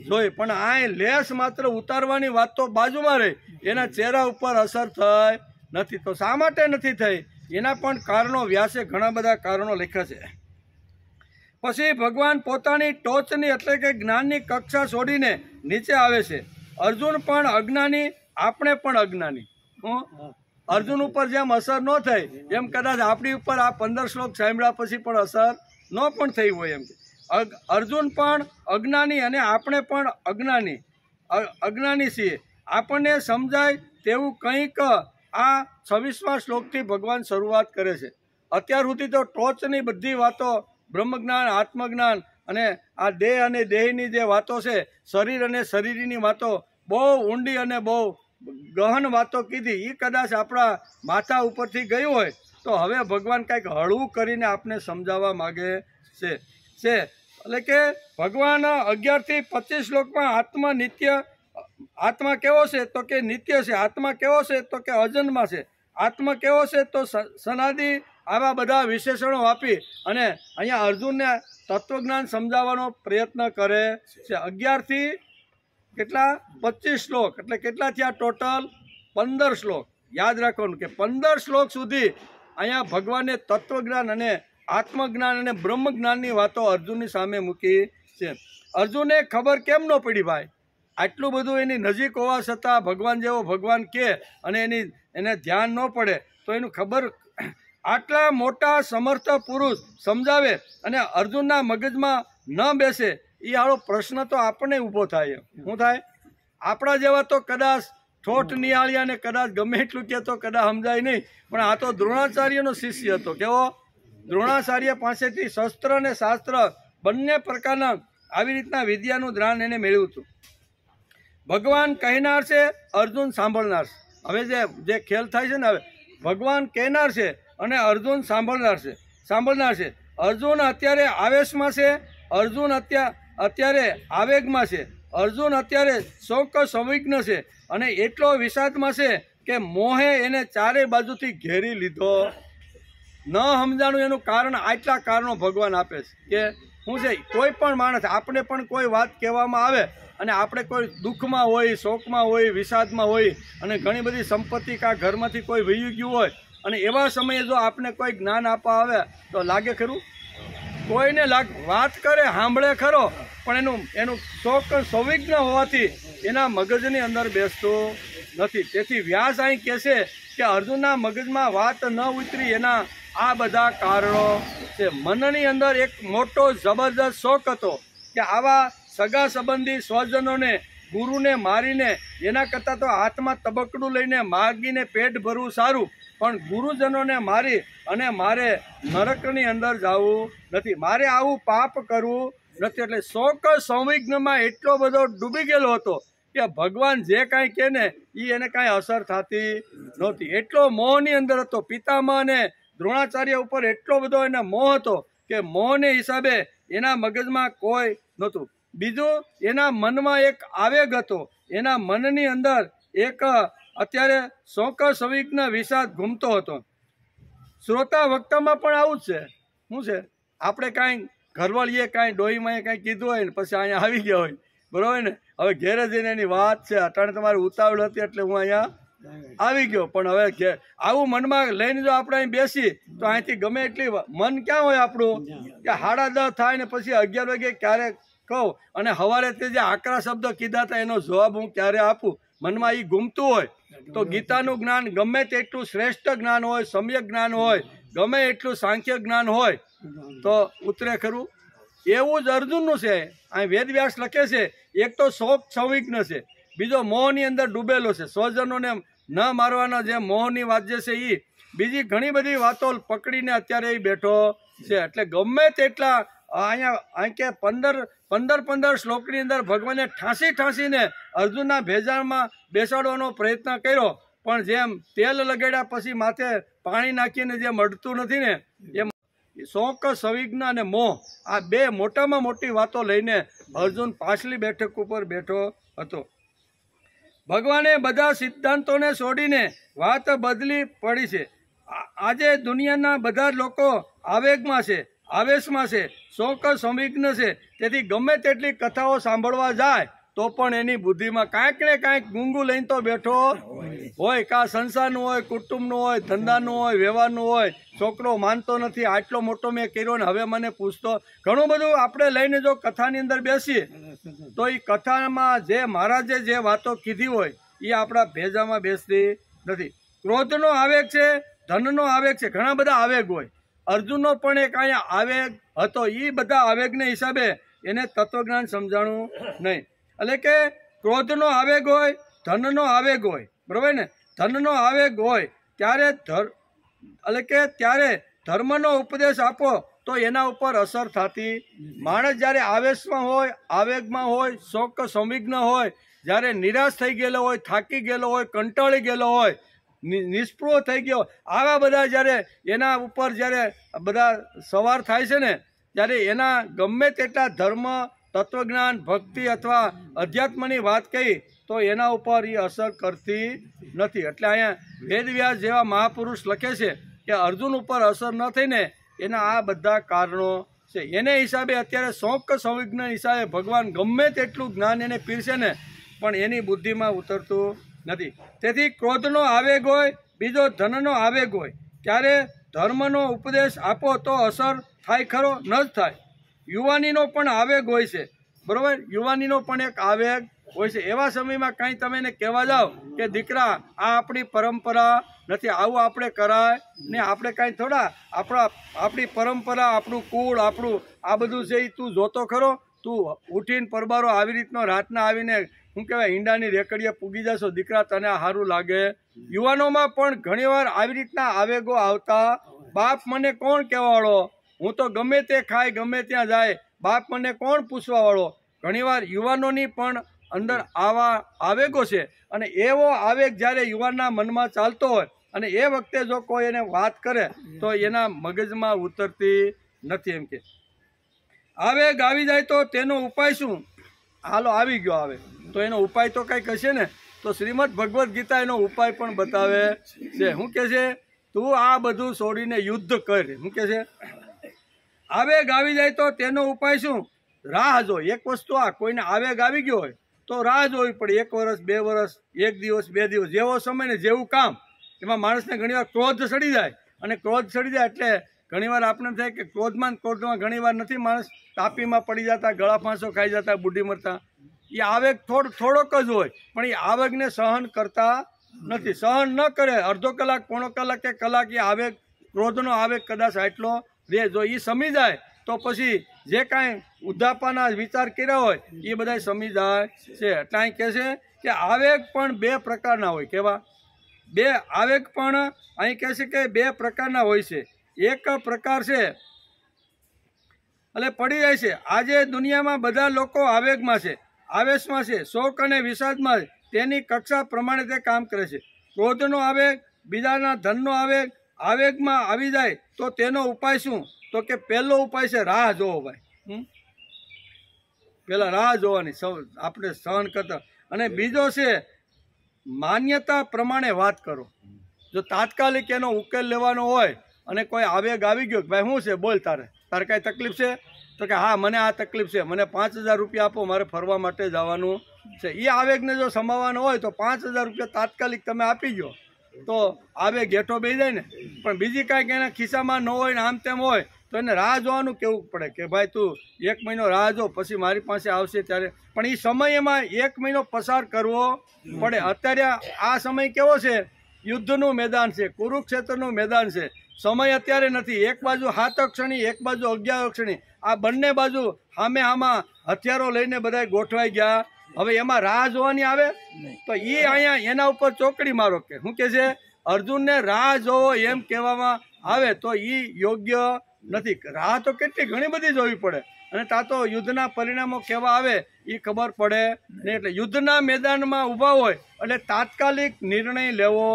જોઈએ. પણ આ લેસ માત્ર ઉતારવાની વાત તો બાજુમાં રહી, એના ચહેરા ઉપર અસર થઈ નથી. તો શા માટે નથી થઈ એના પણ કારણો વ્યાસે ઘણા બધા કારણો લખ્યા છે. પછી ભગવાન પોતાની ટોચની એટલે કે જ્ઞાનની કક્ષા છોડીને નીચે આવે છે. અર્જુન પણ અજ્ઞાની, આપણે પણ અજ્ઞાની. અર્જુન ઉપર જેમ અસર ન થઈ એમ કદાચ આપણી ઉપર આ 15 શ્લોક સાંભળ્યા પછી પણ અસર ન પણ થઈ હોય. એમ અર્જુન પણ અજ્ઞાની અને આપણે પણ અજ્ઞાની છીએ. આપણને સમજાય તેવું કંઈક આ 26મા શ્લોકથી ભગવાન શરૂઆત કરે છે. અત્યાર સુધી તો ટોચની બધી વાતો બ્રહ્મજ્ઞાન, આત્મજ્ઞાન અને આ દેહ અને દેહની જે વાતો છે, શરીર અને શરીરની વાતો બહુ ઊંડી અને બહુ ગહન વાતો કીધી. એ કદાચ આપણા માથા ઉપરથી ગયું હોય તો હવે ભગવાન કંઈક હળવું કરીને આપને સમજાવવા માગે છે. એટલે કે ભગવાન 11 થી 25 શ્લોકમાં આત્મા કેવો છે તો કે નિત્ય છે, આત્મા કેવો છે તો કે અજન્મા છે, આત્મા કેવો છે તો સનાદિ, આવા બધા વિશેષણો આપી અને અહીંયા અર્જુનને તત્વજ્ઞાન સમજાવવાનો પ્રયત્ન કરે છે. 11 થી કેટલા 25 શ્લોક એટલે કેટલા થયા ટોટલ 15 શ્લોક. યાદ રાખવાનું કે 15 શ્લોક સુધી અહીંયા ભગવાને તત્વજ્ઞાન અને આત્મજ્ઞાન અને બ્રહ્મજ્ઞાનની વાતો અર્જુનની સામે મૂકી છે. અર્જુને ખબર કેમ ન પડી ભાઈ? આટલું બધું એની નજીક હોવા છતાં ભગવાન જેવો ભગવાન કહે અને એને ધ્યાન ન પડે તો એનું ખબર? આટલા મોટા સમર્થ પુરુષ સમજાવે અને અર્જુનના મગજમાં ન બેસે, એ આવો પ્રશ્ન તો આપણને ઊભો થાય. શું થાય? આપણા જેવા તો કદાચ ઠોઠ નિહાળ્યા ને કદાચ ગમે એટલું કહે તો કદાચ સમજાય નહીં, પણ આ તો દ્રોણાચાર્યનો શિષ્ય હતો. કેવો? દ્રોણાચાર્ય પાસેથી શસ્ત્ર અને શાસ્ત્ર બંને પ્રકારના આવી રીતના વિદ્યાનું જ્ઞાન એને મેળવ્યું હતું. ભગવાન કહેનાર છે, અર્જુન સાંભળનાર છે. હવે જે ખેલ થાય છે ને, હવે ભગવાન કહેનાર છે અને અર્જુન સાંભળનાર છે. અર્જુન અત્યારે આવેશમાં છે, અર્જુન અત્યારે આવેગમાં છે, અર્જુન અત્યારે શોક સંવિઘ્ન છે અને એટલો વિષાદમાં છે કે મોહે એને ચારે બાજુથી ઘેરી લીધો. ન સમજાણું એનું કારણ આટલા કારણો ભગવાન આપે છે કે શું છે, કોઈ પણ માણસ આપણે પણ કોઈ વાત કહેવામાં આવે અને આપણે કોઈ દુઃખમાં હોય, શોકમાં હોય, વિષાદમાં હોય અને ઘણી બધી સંપત્તિ કાં ઘરમાંથી કોઈ વહી ગયું હોય અને એવા સમયે જો આપણે કોઈ જ્ઞાન આપવા આવે તો લાગે ખરું? કોઈને વાત કરે સાંભળે ખરો, પણ એનું શોક સંવિઘ્ન હોવાથી એના મગજની અંદર બેસતું નથી. તેથી વ્યાસ અહીં કહે છે કે અર્જુનના મગજમાં વાત ન ઉતરી એના આ બધા કારણો છે. મનની અંદર એક મોટો જબરદસ્ત શોક હતો કે આવા સગા સંબંધી સ્વજનોને, ગુરુને મારીને એના કરતાં તો હાથમાં તબકડું લઈને માગીને પેટ ભરવું સારું, પણ ગુરુજનોને મારી અને મારે નરકની અંદર જવું નથી, મારે આવું પાપ કરવું નથી. એટલે શોક સંવિઘ્નમાં એટલો બધો ડૂબી ગયેલો હતો કે ભગવાન જે કાંઈ કહે ને એ એને કાંઈ અસર થતી નહોતી. એટલો મોહની અંદર હતો. પિતામહ અને દ્રોણાચાર્ય ઉપર એટલો બધો એને મોહ હતો કે મોહને હિસાબે એના મગજમાં કોઈ નહોતું. બીજું, એના મનમાં એક આવેગ હતો. એના મનની અંદર એક અત્યારે શોક સંવિઘ્ન વિષાદ ઘૂમતો હતો. શ્રોતા વક્તામાં પણ આવું જ છે. શું છે? આપણે કાંઈ ઘરવાળીએ કાંઈ ડોહીમાં કાંઈ કીધું હોય ને પછી અહીંયા આવી ગયા હોય, બરાબર ને? હવે ઘેરે જઈને એની વાત છે, અટાણે તમારે ઉતાવળ હતી એટલે હું અહીંયા આવી ગયો, પણ હવે આવું મનમાં લઈને જો આપણે અહીં બેસી તો અહીંથી ગમે એટલી મન ક્યાં હોય આપણું કે 10:30 થાય ને પછી 11 વાગે ક્યારે કહું અને સવારે તે જે આકરા શબ્દ કીધા હતા એનો જવાબ હું ક્યારે આપું? મનમાં એ ગુમતું હોય તો ગીતાનું જ્ઞાન ગમે તેટલું શ્રેષ્ઠ જ્ઞાન હોય, સમ્યક જ્ઞાન હોય, ગમે એટલું સાંખ્ય જ્ઞાન હોય તો ઉતરે ખરું? એવું જ અર્જુનનું છે. અહીં વેદવ્યાસ લખે છે, એક તો શોક સંવિઘ્ન છે, બીજો મોહની અંદર ડૂબેલો છે, સ્વજનોને ન મારવાના જે મોહની વાત જે છે એ, બીજી ઘણી બધી વાતો પકડીને અત્યારે એ બેઠો છે. એટલે ગમે તેટલા અહીં કે 15 શ્લોકની અંદર ભગવાને ઠાંસીને અર્જુનના ભેજાણમાં બેસાડવાનો પ્રયત્ન કર્યો, પણ જેમ તેલ લગાડ્યા પછી માથે પાણી નાખીને જે મળતું નથી ને, એમ શોક સંવિઘ્ન અને મોહ, આ બે મોટામાં મોટી વાતો લઈને અર્જુન પાછલી બેઠક ઉપર બેઠો હતો. ભગવાને બધા સિદ્ધાંતોને છોડીને વાત બદલી પડી છે. આજે દુનિયાના બધા લોકો આવેગમાં છે, આવેશમાં છે, શોક સંવિઘ્ન છે. તેથી ગમે તેટલી કથાઓ સાંભળવા જાય તો પણ એની બુદ્ધિમાં કાંઈક ને કાંઈક ગુંગું લઈને તો બેઠો હોય. કાં સંસારનું હોય, કુટુંબનું હોય, ધંધાનું હોય, વ્યવહારનું હોય. છોકરો માનતો નથી, આટલો મોટો મેં કર્યો ને હવે મને પૂછતો. ઘણું બધું આપણે લઈને જો કથાની અંદર બેસીએ તો એ કથામાં જે મહારાજે જે વાતો કીધી હોય એ આપણા ભેજામાં બેસતી નથી. ક્રોધનો આવેગ છે, ધનનો આવેગ છે, ઘણા બધા આવેગ હોય. અર્જુનનો પણ એક અહીંયા આવેગ હતો. એ બધા આવેગને હિસાબે એને તત્વજ્ઞાન સમજાણું નહીં. એટલે કે ક્રોધનો આવેગ હોય, ધનનો આવેગ હોય, બરાબર ને? ધનનો આવેગ હોય ત્યારે એટલે કે ત્યારે ધર્મનો ઉપદેશ આપો તો એના ઉપર અસર થતી. માણસ જ્યારે આવેશમાં હોય, આવેગમાં હોય, શોક સંવિઘ્ન હોય, જ્યારે નિરાશ થઈ ગયેલો હોય, થાકી ગયેલો હોય, કંટાળી ગયેલો હોય, નિષ્પૃહ થઈ ગયો, આવા બધા જ્યારે એના ઉપર જ્યારે બધા સવાર થાય છે ને, ત્યારે એના ગમે તેટલા ધર્મ, તત્વજ્ઞાન, ભક્તિ અથવા અધ્યાત્મની વાત કહી તો એના ઉપર એ અસર કરતી નથી. એટલે અહીંયા વેદવ્યાસ જેવા મહાપુરુષ લખે છે કે અર્જુન ઉપર અસર ન થઈને એના આ બધા કારણો છે. એને હિસાબે અત્યારે શોક સંવિઘ્ન હિસાબે ભગવાન ગમે તેટલું જ્ઞાન એને પીરશે ને પણ એની બુદ્ધિમાં ઉતરતું નથી. તેથી ક્રોધનો આવેગ હોય, બીજો ધનનો આવેગ હોય, ત્યારે ધર્મનો ઉપદેશ આપો તો અસર થાય ખરો? ન જ થાય. યુવાનીનો પણ આવેગ હોય છે, બરોબર? યુવાનીનો પણ એક આવેગ હોય છે. એવા સમયમાં કંઈ તમે એને કહેવા જાઓ કે દીકરા આ આપણી પરંપરા નથી, આવું આપણે કરાય ને, આપણે કાંઈ થોડા આપણી પરંપરા, આપણું કુળ, આપણું આ બધું છે એ તું જોતો ખરો? તું ઉઠીને પરબારો આવી રીતનો રાતના આવીને શું કહેવાય ઈંડાની રેકડીએ પૂગી જશો, દીકરા તને આ સારું લાગે? યુવાનોમાં પણ ઘણીવાર આવી રીતના આવેગો આવતા. બાપ મને કોણ કહેવાવાળો, હું તો ગમે તે ખાય, ગમે ત્યાં જાય, બાપ મને કોણ પૂછવાવાળો? ઘણીવાર યુવાનોની પણ અંદર આવા આવેગો છે. અને એવો આવેગ જ્યારે યુવાનના મનમાં ચાલતો હોય અને એ વખતે જો કોઈ એને વાત કરે તો એના મગજમાં ઉતરતી નથી. એમ કે આવેગ આવી જાય તો તેનો ઉપાય શું? હાલો આવી ગયો આવે તો એનો ઉપાય તો કંઈક હશે ને. તો શ્રીમદ ભગવદ્ ગીતા એનો ઉપાય પણ બતાવે છે. શું કે છે? તું આ બધું છોડીને યુદ્ધ કર. શું કે છે? આવેગ આવી જાય તો તેનો ઉપાય શું? રાહ જો. એક વસ્તુ આ, કોઈને આવેગ આવી ગયો હોય તો રાહ જોવી પડે. 1 વર્ષ, 2 વર્ષ, 1 દિવસ, 2 દિવસ, જેવો સમય ને જેવું કામ. એમાં માણસને ઘણીવાર ક્રોધ સડી જાય, અને ક્રોધ સડી જાય એટલે ઘણીવાર આપણે થાય કે ક્રોધમાં ઘણીવાર નથી માણસ તાપીમાં પડી જતા, ગળા ફાંસો ખાઈ જતા, બુઢી મરતા. એ આવેગ થોડોક જ હોય પણ એ આવેગને સહન કરતા નથી. સહન ન કરે અડધો કલાક, પોણો કલાક કે કલાક એ આવેગ, ક્રોધનો આવેગ કદાચ આટલો રહે. જો એ સમી જાય તો પછી જે કાંઈ ઉદ્ધાપાના વિચાર કર્યા હોય એ બધા સમી જાય છે. એટલે અહીં કહે છે કે આવેગ પણ 2 પ્રકારના હોય. કેવા? 2 આવેગ પણ અહીં કહે છે કે 2 પ્રકારના હોય છે. એક પ્રકાર છે એટલે પડી જાય છે. આજે દુનિયામાં બધા લોકો આવેગમાં છે, આવેશમાં છે, શોક અને વિષાદમાં છે. તેની કક્ષા પ્રમાણે તે કામ કરે છે. ક્રોધનો આવેગ, બીજાના ધનનો આવેગ આવેગમાં આવી જાય તો તેનો ઉપાય શું? તો કે પહેલો ઉપાય છે રાહ જોવો. ભાઈ પેલા રાહ જોવાની, આપણે સહન કરતા. અને બીજો છે માન્યતા પ્રમાણે વાત કરો. જો તાત્કાલિક એનો ઉકેલ લેવાનો હોય અને કોઈ આવેગ આવી ગયો, ભાઈ શું છે, બોલ, તારે કાંઈ તકલીફ છે? તો કે હા મને આ તકલીફ છે, મને 5000 રૂપિયા આપો, મારે ફરવા માટે જવાનું છે. એ આવેગને જો સમાવવાનો હોય તો 5000 રૂપિયા તાત્કાલિક તમે આપી ગયો તો આવેગ હેઠો બેસી જાય ને. પણ બીજી કાંઈક એના ખિસ્સામાં ન હોય ને આમ તેમ હોય તો એને રાહ જોવાનું કેવું પડે કે ભાઈ તું 1 મહિનો રાહ જો, પછી મારી પાસે આવશે ત્યારે. પણ એ સમયમાં 1 મહિનો પસાર કરવો પડે. અત્યારે આ સમય કેવો છે? યુદ્ધનું મેદાન છે, કુરુક્ષેત્રનું મેદાન છે. સમય અત્યારે નથી. એક બાજુ 7 અક્ષણી, એક બાજુ 11 અક્ષણી, આ બંને બાજુ સામે આમાં હથિયારો લઈને બધા ગોઠવાઈ ગયા. હવે એમાં રાહ જોવાની આવે તો એ અહીંયા એના ઉપર ચોકડી મારો કે શું કે છે? અર્જુનને રાહ જોવો એમ કહેવામાં આવે તો એ યોગ્ય નથી. રાહ તો કેટલી ઘણી બધી જોવી પડે, અને ત્યાં તો યુદ્ધના પરિણામો કેવા આવે એ ખબર પડે નહીં. એટલે યુદ્ધના મેદાનમાં ઊભા હોય એટલે તાત્કાલિક નિર્ણય લેવો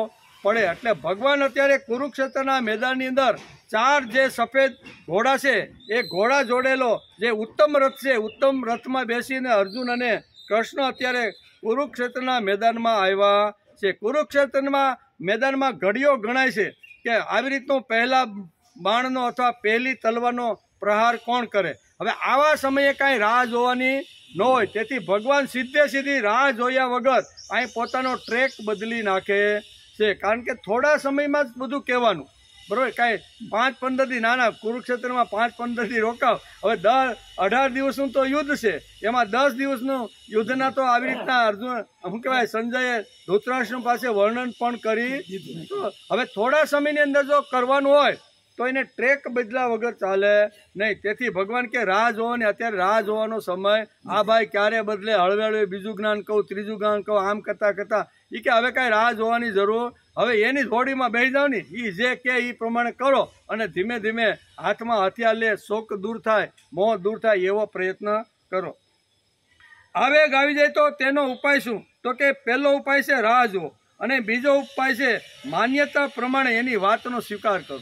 પડે. એટલે ભગવાન અત્યારે કુરુક્ષેત્રના મેદાનની અંદર 4 જે સફેદ ઘોડા છે એ ઘોડા જોડેલો જે ઉત્તમ રથ છે, ઉત્તમ રથમાં બેસીને અર્જુન અને કૃષ્ણ અત્યારે કુરુક્ષેત્રના મેદાનમાં આવ્યા છે. કુરુક્ષેત્રના મેદાનમાં ઘડીઓ ગણાય છે કે આવી રીતનો પહેલા બાણનો અથવા પહેલી તલવારનો પ્રહાર કોણ કરે. હવે આવા સમયે કાંઈ રાહ જોવાની ન હોય. તેથી ભગવાન સીધી રાહ જોયા વગર અહીં પોતાનો ટ્રેક બદલી નાખે છે. કારણ કે થોડા સમયમાં જ બધું કહેવાનું, બરાબર? કાંઈ 5-15 દી, નાના કુરુક્ષેત્રમાં 5-15 દી રોકાવ. હવે 18 દિવસનું તો યુદ્ધ છે, એમાં 10 દિવસનું યુદ્ધના તો આવી રીતના અર્જુન શું કહેવાય સંજયે ધૃતરાષ્ટ્ર પાસે વર્ણન પણ કરી દીધું. હવે થોડા સમયની અંદર જો કરવાનું હોય તો એને ટ્રેક બદલા વગર ચાલે નહીં. તેથી ભગવાન કે રાહ જોવો ને અત્યારે રાહ જોવાનો સમય આ ભાઈ ક્યારે બદલે, હળવે હળવે બીજું જ્ઞાન કહું, ત્રીજું જ્ઞાન કહું, આમ કરતાં એ કે હવે કાંઈ રાહ જોવાની જરૂર, હવે એની જોડીમાં બેસી જાઓ ને, એ જે કે એ પ્રમાણે કરો અને ધીમે ધીમે હાથમાં હથિયાર લે, શોક દૂર થાય, મોહ દૂર થાય એવો પ્રયત્ન કરો. આવેગ આવી જાય તો તેનો ઉપાય શું? તો કે પહેલો ઉપાય છે રાહ જુઓ અને બીજો ઉપાય છે માન્યતા પ્રમાણે એની વાતનો સ્વીકાર કરો.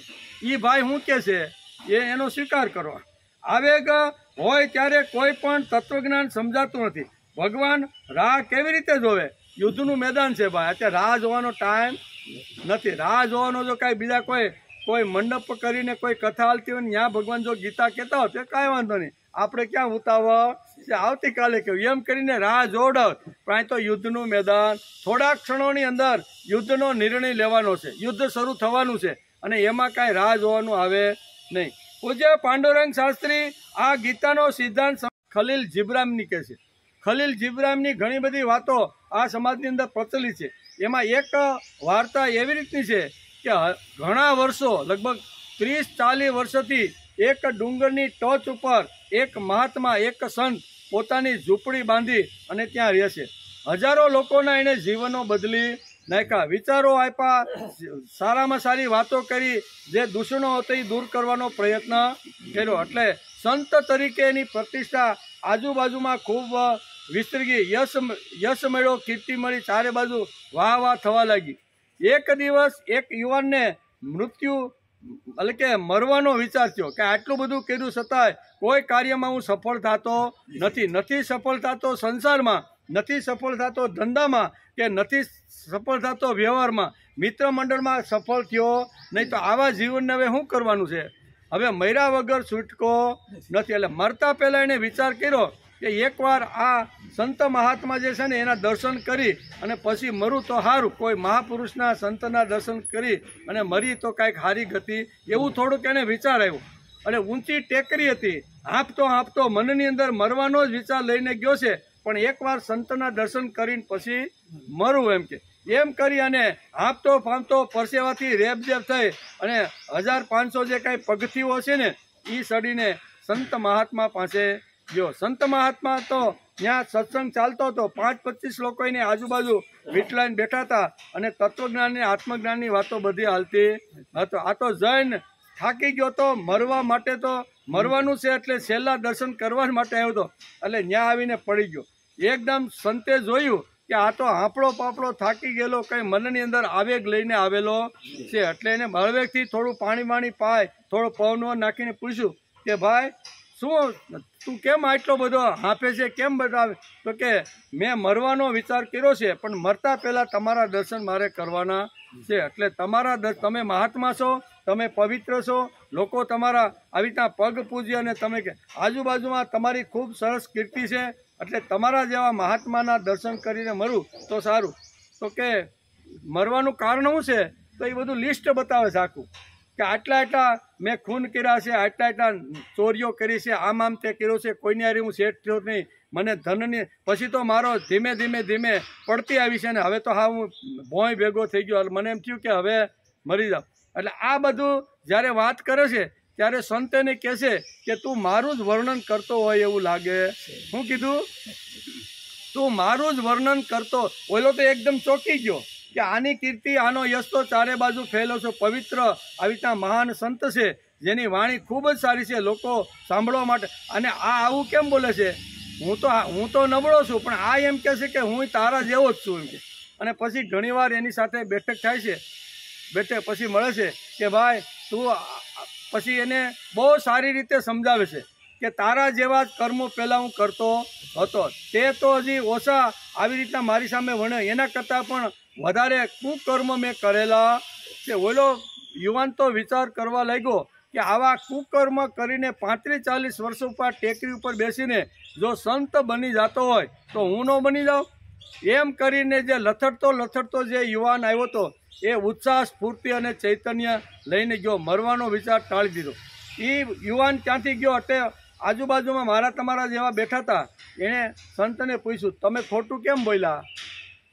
એ ભાઈ શું કહે છે એનો સ્વીકાર કરો. આવેગ હોય ત્યારે કોઈ પણ તત્વજ્ઞાન સમજાતું નથી. ભગવાન રાહ કેવી રીતે જોવે? યુદ્ધનું મેદાન છે ભાઈ, અત્યારે રાહ જોવાનો ટાઈમ નથી. રાહ જોવાનો જો કાંઈ બીજા કોઈ મંડપ કરીને કોઈ કથા હાલતી હોય ને ત્યાં ભગવાન જો ગીતા કહેતા હોય તો કાંઈ વાંધો નહીં, આપણે ક્યાં ઉતાવળ છે, આવતીકાલે કહ્યું એમ કરીને રાહ જોડાવ. પણ અહીં તો યુદ્ધનું મેદાન, થોડા ક્ષણોની અંદર યુદ્ધનો નિર્ણય લેવાનો છે, યુદ્ધ શરૂ થવાનું છે અને એમાં કાંઈ રાહ જોવાનું આવે નહીં. પૂજ્ય પાંડુરંગ શાસ્ત્રી આ ગીતાનો સિદ્ધાંત ખલીલ જીબ્રામની કહે છે. ખલીલ જીબ્રામની ઘણી બધી વાતો આ સમાજની અંદર પ્રચલિત છે. એમાં એક વાર્તા એવી રીતની છે કે ઘણા વર્ષો, લગભગ 30-40 વર્ષથી એક ડુંગરની ટોચ ઉપર એક મહાત્મા, એક સંત પોતાની ઝૂંપડી બાંધી અને ત્યાં રહે છે. હજારો લોકોના એને જીવનો બદલી નાખ્યા, વિચારો આપ્યા, સારામાં સારી વાતો કરી, જે દૂષણો હતી દૂર કરવાનો પ્રયત્ન કર્યો. એટલે સંત તરીકે એની પ્રતિષ્ઠા આજુબાજુમાં ખૂબ વિસ્તરી ગઈ. યશ મળ્યો, કીર્તિ મળી, ચારે બાજુ વાહ વાહ થવા લાગી. એક દિવસ એક યુવાનને મૃત્યુ એટલે કે મરવાનો વિચાર થયો કે આટલું બધું કર્યું છતાંય કોઈ કાર્યમાં હું સફળ થતો નથી સફળ થતો સંસારમાં, નથી સફળ થતો ધંધામાં, કે નથી સફળ થતો વ્યવહારમાં, મિત્ર મંડળમાં સફળ થયો નહીં. તો આવા જીવનને હવે શું કરવાનું છે? હવે મર્યા વગર છૂટકો નથી. એટલે મરતા પહેલાં એને વિચાર કર્યો કે એકવાર આ સંત મહાત્મા જે છે ને એના દર્શન કરી અને પછી મરું તો સારું, કોઈ મહાપુરુષના સંતના દર્શન કરી અને મરી તો કાંઈક સારી ગતિ, એવું થોડુંક એને વિચાર આવ્યો. અને ઊંચી ટેકરી હતી, હાંફતો મનની અંદર મરવાનો જ વિચાર લઈને ગયો છે, પણ એકવાર સંતના દર્શન કરીને પછી મરું એમ કરી અને હાંફતો ફાંફતો પરસેવાથી રેબઝેબ થઈ અને 1500 જે કાંઈ પગથિયું છે ને એ ચડીને સંત મહાત્મા પાસે ગયો. સંત મહાત્મા તો ત્યાં સત્સંગ ચાલતો હતો, 5-25 લોકો એની આજુબાજુ વીટલાઈને બેઠા હતા અને તત્વજ્ઞાનની આત્મજ્ઞાનની વાતો બધી હાલતી હતો. આ તો જૈન થાકી ગયો તો મરવા માટે, તો મરવાનું છે એટલે છેલ્લા દર્શન કરવા માટે આવ્યો હતો, એટલે ત્યાં આવીને પડી ગયો. એકદમ સંતે જોયું કે આ તો હાંફળો પાપડો થાકી ગયેલો, કંઈ મનની અંદર આવેગ લઈને આવેલો છે. એટલે એને હળવેકથી થોડું પાણી પાય, થોડો પવનો નાખીને પૂછ્યું કે ભાઈ શું તું કેમ આટલો બધો હાંફે છે, કેમ બતાવે? તો કે મેં મરવાનો વિચાર કર્યો છે, પણ મરતા પહેલાં તમારા દર્શન મારે કરવાના છે. એટલે તમે મહાત્મા છો, તમે પવિત્ર છો, લોકો તમારા આવી રીતના પગ પૂજ્ય અને તમે કે આજુબાજુમાં તમારી ખૂબ સરસ કીર્તિ છે, એટલે તમારા જેવા મહાત્માના દર્શન કરીને મરું તો સારું. તો કે મરવાનું કારણ શું છે? તો એ બધું લિસ્ટ બતાવે છે આખું, કે આટલા મેં ખૂન કર્યા છે, આટલા ચોરીઓ કરી છે, આમ તે કર્યો છે, કોઈને હારે હું સેટ થયો નહીં, મને ધનની પછી તો મારો ધીમે ધીમે પડતી આવી છે ને હવે તો હા હું ભોંય ભેગો થઈ ગયો, મને એમ થયું કે હવે મરી જાઉં. એટલે આ બધું જ્યારે વાત કરે છે ત્યારે સંત એને કહે છે કે તું મારું જ વર્ણન કરતો હોય એવું લાગે. શું કીધું? તું મારું જ વર્ણન કરતો. ઓલો તો એકદમ ચોંકી ગયો કે આની કીર્તિ, આનો યશ તો ચારે બાજુ ફેલો છે. પવિત્ર આવી રીતના મહાન સંત છે જેની વાણી ખૂબ જ સારી છે લોકો સાંભળવા માટે, અને આ આવું કેમ બોલે છે? હું તો નબળો છું, પણ આ એમ કહે છે કે હું તારા જેવો જ છું એમ કે. અને પછી ઘણીવાર એની સાથે બેઠક થાય છે, પછી મળે છે કે ભાઈ તું, પછી એને બહુ સારી રીતે સમજાવે છે કે તારા જેવા જ કર્મો પહેલાં હું કરતો હતો, તે તો હજી ઓછા આવી રીતના મારી સામે વણે, એના કરતાં પણ વધારે કુકર્મ મેં કરેલા છે. ઓલો યુવાન તો વિચાર કરવા લાગ્યો કે આવા કુકર્મ કરીને 35-40 વર્ષ ઉપર ટેકરી ઉપર બેસીને જો સંત બની જતો હોય તો હું ન બની જાઉં? એમ કરીને જે લથડતો જે યુવાન આવ્યો હતો એ ઉત્સાહ, સ્ફૂર્તિ અને ચૈતન્ય લઈને ગયો, મરવાનો વિચાર ટાળી દીધો. એ યુવાન ત્યાંથી ગયો એટલે આજુબાજુમાં મારા તમારા જેવા બેઠા હતા, એણે સંતને પૂછ્યું તમે ખોટું કેમ બોલ્યા?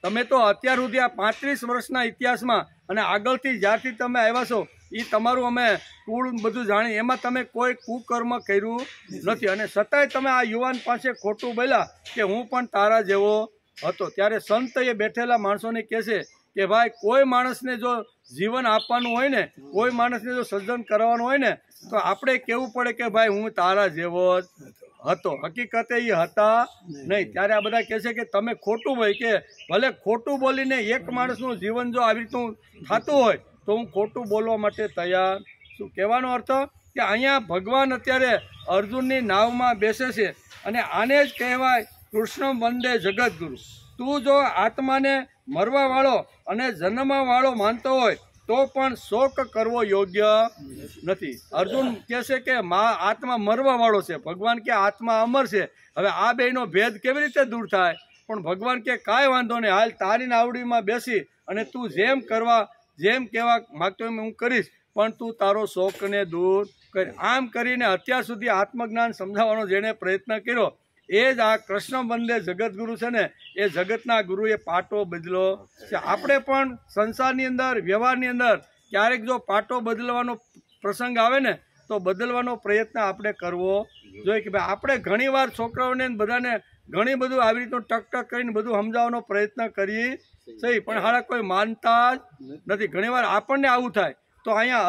તમે તો અત્યાર સુધી આ 35 વર્ષના ઇતિહાસમાં અને આગળથી જ્યારથી તમે આવ્યા છો એ તમારું અમે કુળ બધું જાણી, એમાં તમે કોઈ કુકર્મ કર્યું નથી, અને છતાંય તમે આ યુવાન પાસે ખોટું બોલ્યા કે હું પણ તારા જેવો હતો. ત્યારે સંત એ બેઠેલા માણસોને કહેશે કે ભાઈ કોઈ માણસને જો જીવન આપવાનું હોય ને, કોઈ માણસને જો સર્જન કરવાનું હોય ને, તો આપણે કહેવું પડે કે ભાઈ હું તારા જેવો જ હતો. હકીકતે એ હતા નહીં. ત્યારે આ બધા કહે છે કે તમે ખોટું હોય, કે ભલે ખોટું બોલીને એક માણસનું જીવન જો આવી રીતનું થતું હોય તો હું ખોટું બોલવા માટે તૈયાર છું. કહેવાનો અર્થ કે અહીંયા ભગવાન અત્યારે અર્જુનની નાવમાં બેસે છે, અને આને જ કહેવાય કૃષ્ણ વંદે જગતગુરુ. તું જો આત્માને મરવાવાળો અને જન્મવાળો માનતો હોય તો પણ શોક કરવો યોગ્ય નથી. અર્જુન કહે છે કે આત્મા મરવાવાળો છે, ભગવાન કે આત્મા અમર છે. હવે આ બેનો ભેદ કેવી રીતે દૂર થાય? પણ ભગવાન કે કાંઈ વાંધો નહીં, હાલ તારી નાવડીમાં બેસી અને તું જેમ કહેવા માગતો એમ હું કરીશ, પણ તું તારો શોકને દૂર કર. આમ કરીને અત્યાર સુધી આત્મજ્ઞાન સમજાવવાનો જેણે પ્રયત્ન કર્યો એ જ આ કૃષ્ણ વંદે જગતગુરુ છે ને, એ જગતના ગુરુએ પાટો બદલો છે. આપણે પણ સંસારની અંદર, વ્યવહારની અંદર ક્યારેક જો પાટો બદલવાનો પ્રસંગ આવે ને તો બદલવાનો પ્રયત્ન આપણે કરવો જોઈએ. કે ભાઈ આપણે ઘણીવાર છોકરાઓને બધાને ઘણી બધું આવી રીતનું ટક કરીને બધું સમજાવવાનો પ્રયત્ન કરીએ સહી, પણ હારા કોઈ માનતા જ નથી. ઘણીવાર આપણને આવું થાય. તો અહીંયા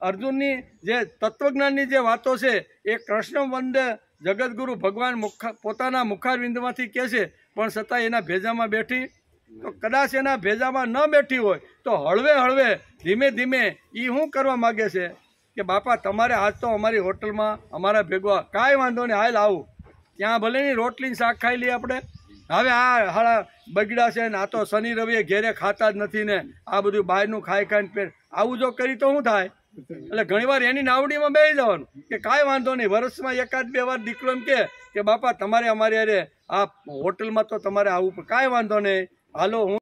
અર્જુનની જે તત્વજ્ઞાનની જે વાતો છે એ કૃષ્ણ વંદે જગતગુરુ ભગવાન પોતાના મુખારવિંદમાંથી કહે છે, પણ છતાં એના ભેજામાં બેઠી. તો કદાચ એના ભેજામાં ન બેઠી હોય તો હળવે ધીમે ધીમે એ શું કરવા માગે છે કે બાપા તમારે આજ તો અમારી હોટલમાં અમારા ભેગવા કાંઈ વાંધો નહીં, હાલ આવું, ત્યાં ભલે નહીં રોટલીને શાક ખાઈ લઈએ આપણે. હવે આ હાળા બગડા છે ને, આ તો શનિ રવિએ ઘેરે ખાતા જ નથી ને, આ બધું બહારનું ખાઈને પેટ આવું જો કરી તો શું થાય? એટલે ઘણીવાર એની નાવડીમાં બેસી જવાનું કે કાંઈ વાંધો નહીં, વર્ષમાં 1-2 વાર દીકરો એમ કે બાપા તમારે અમારી અરે આ હોટલમાં તો તમારે આવવું, કાંઈ વાંધો નહીં, હાલો હું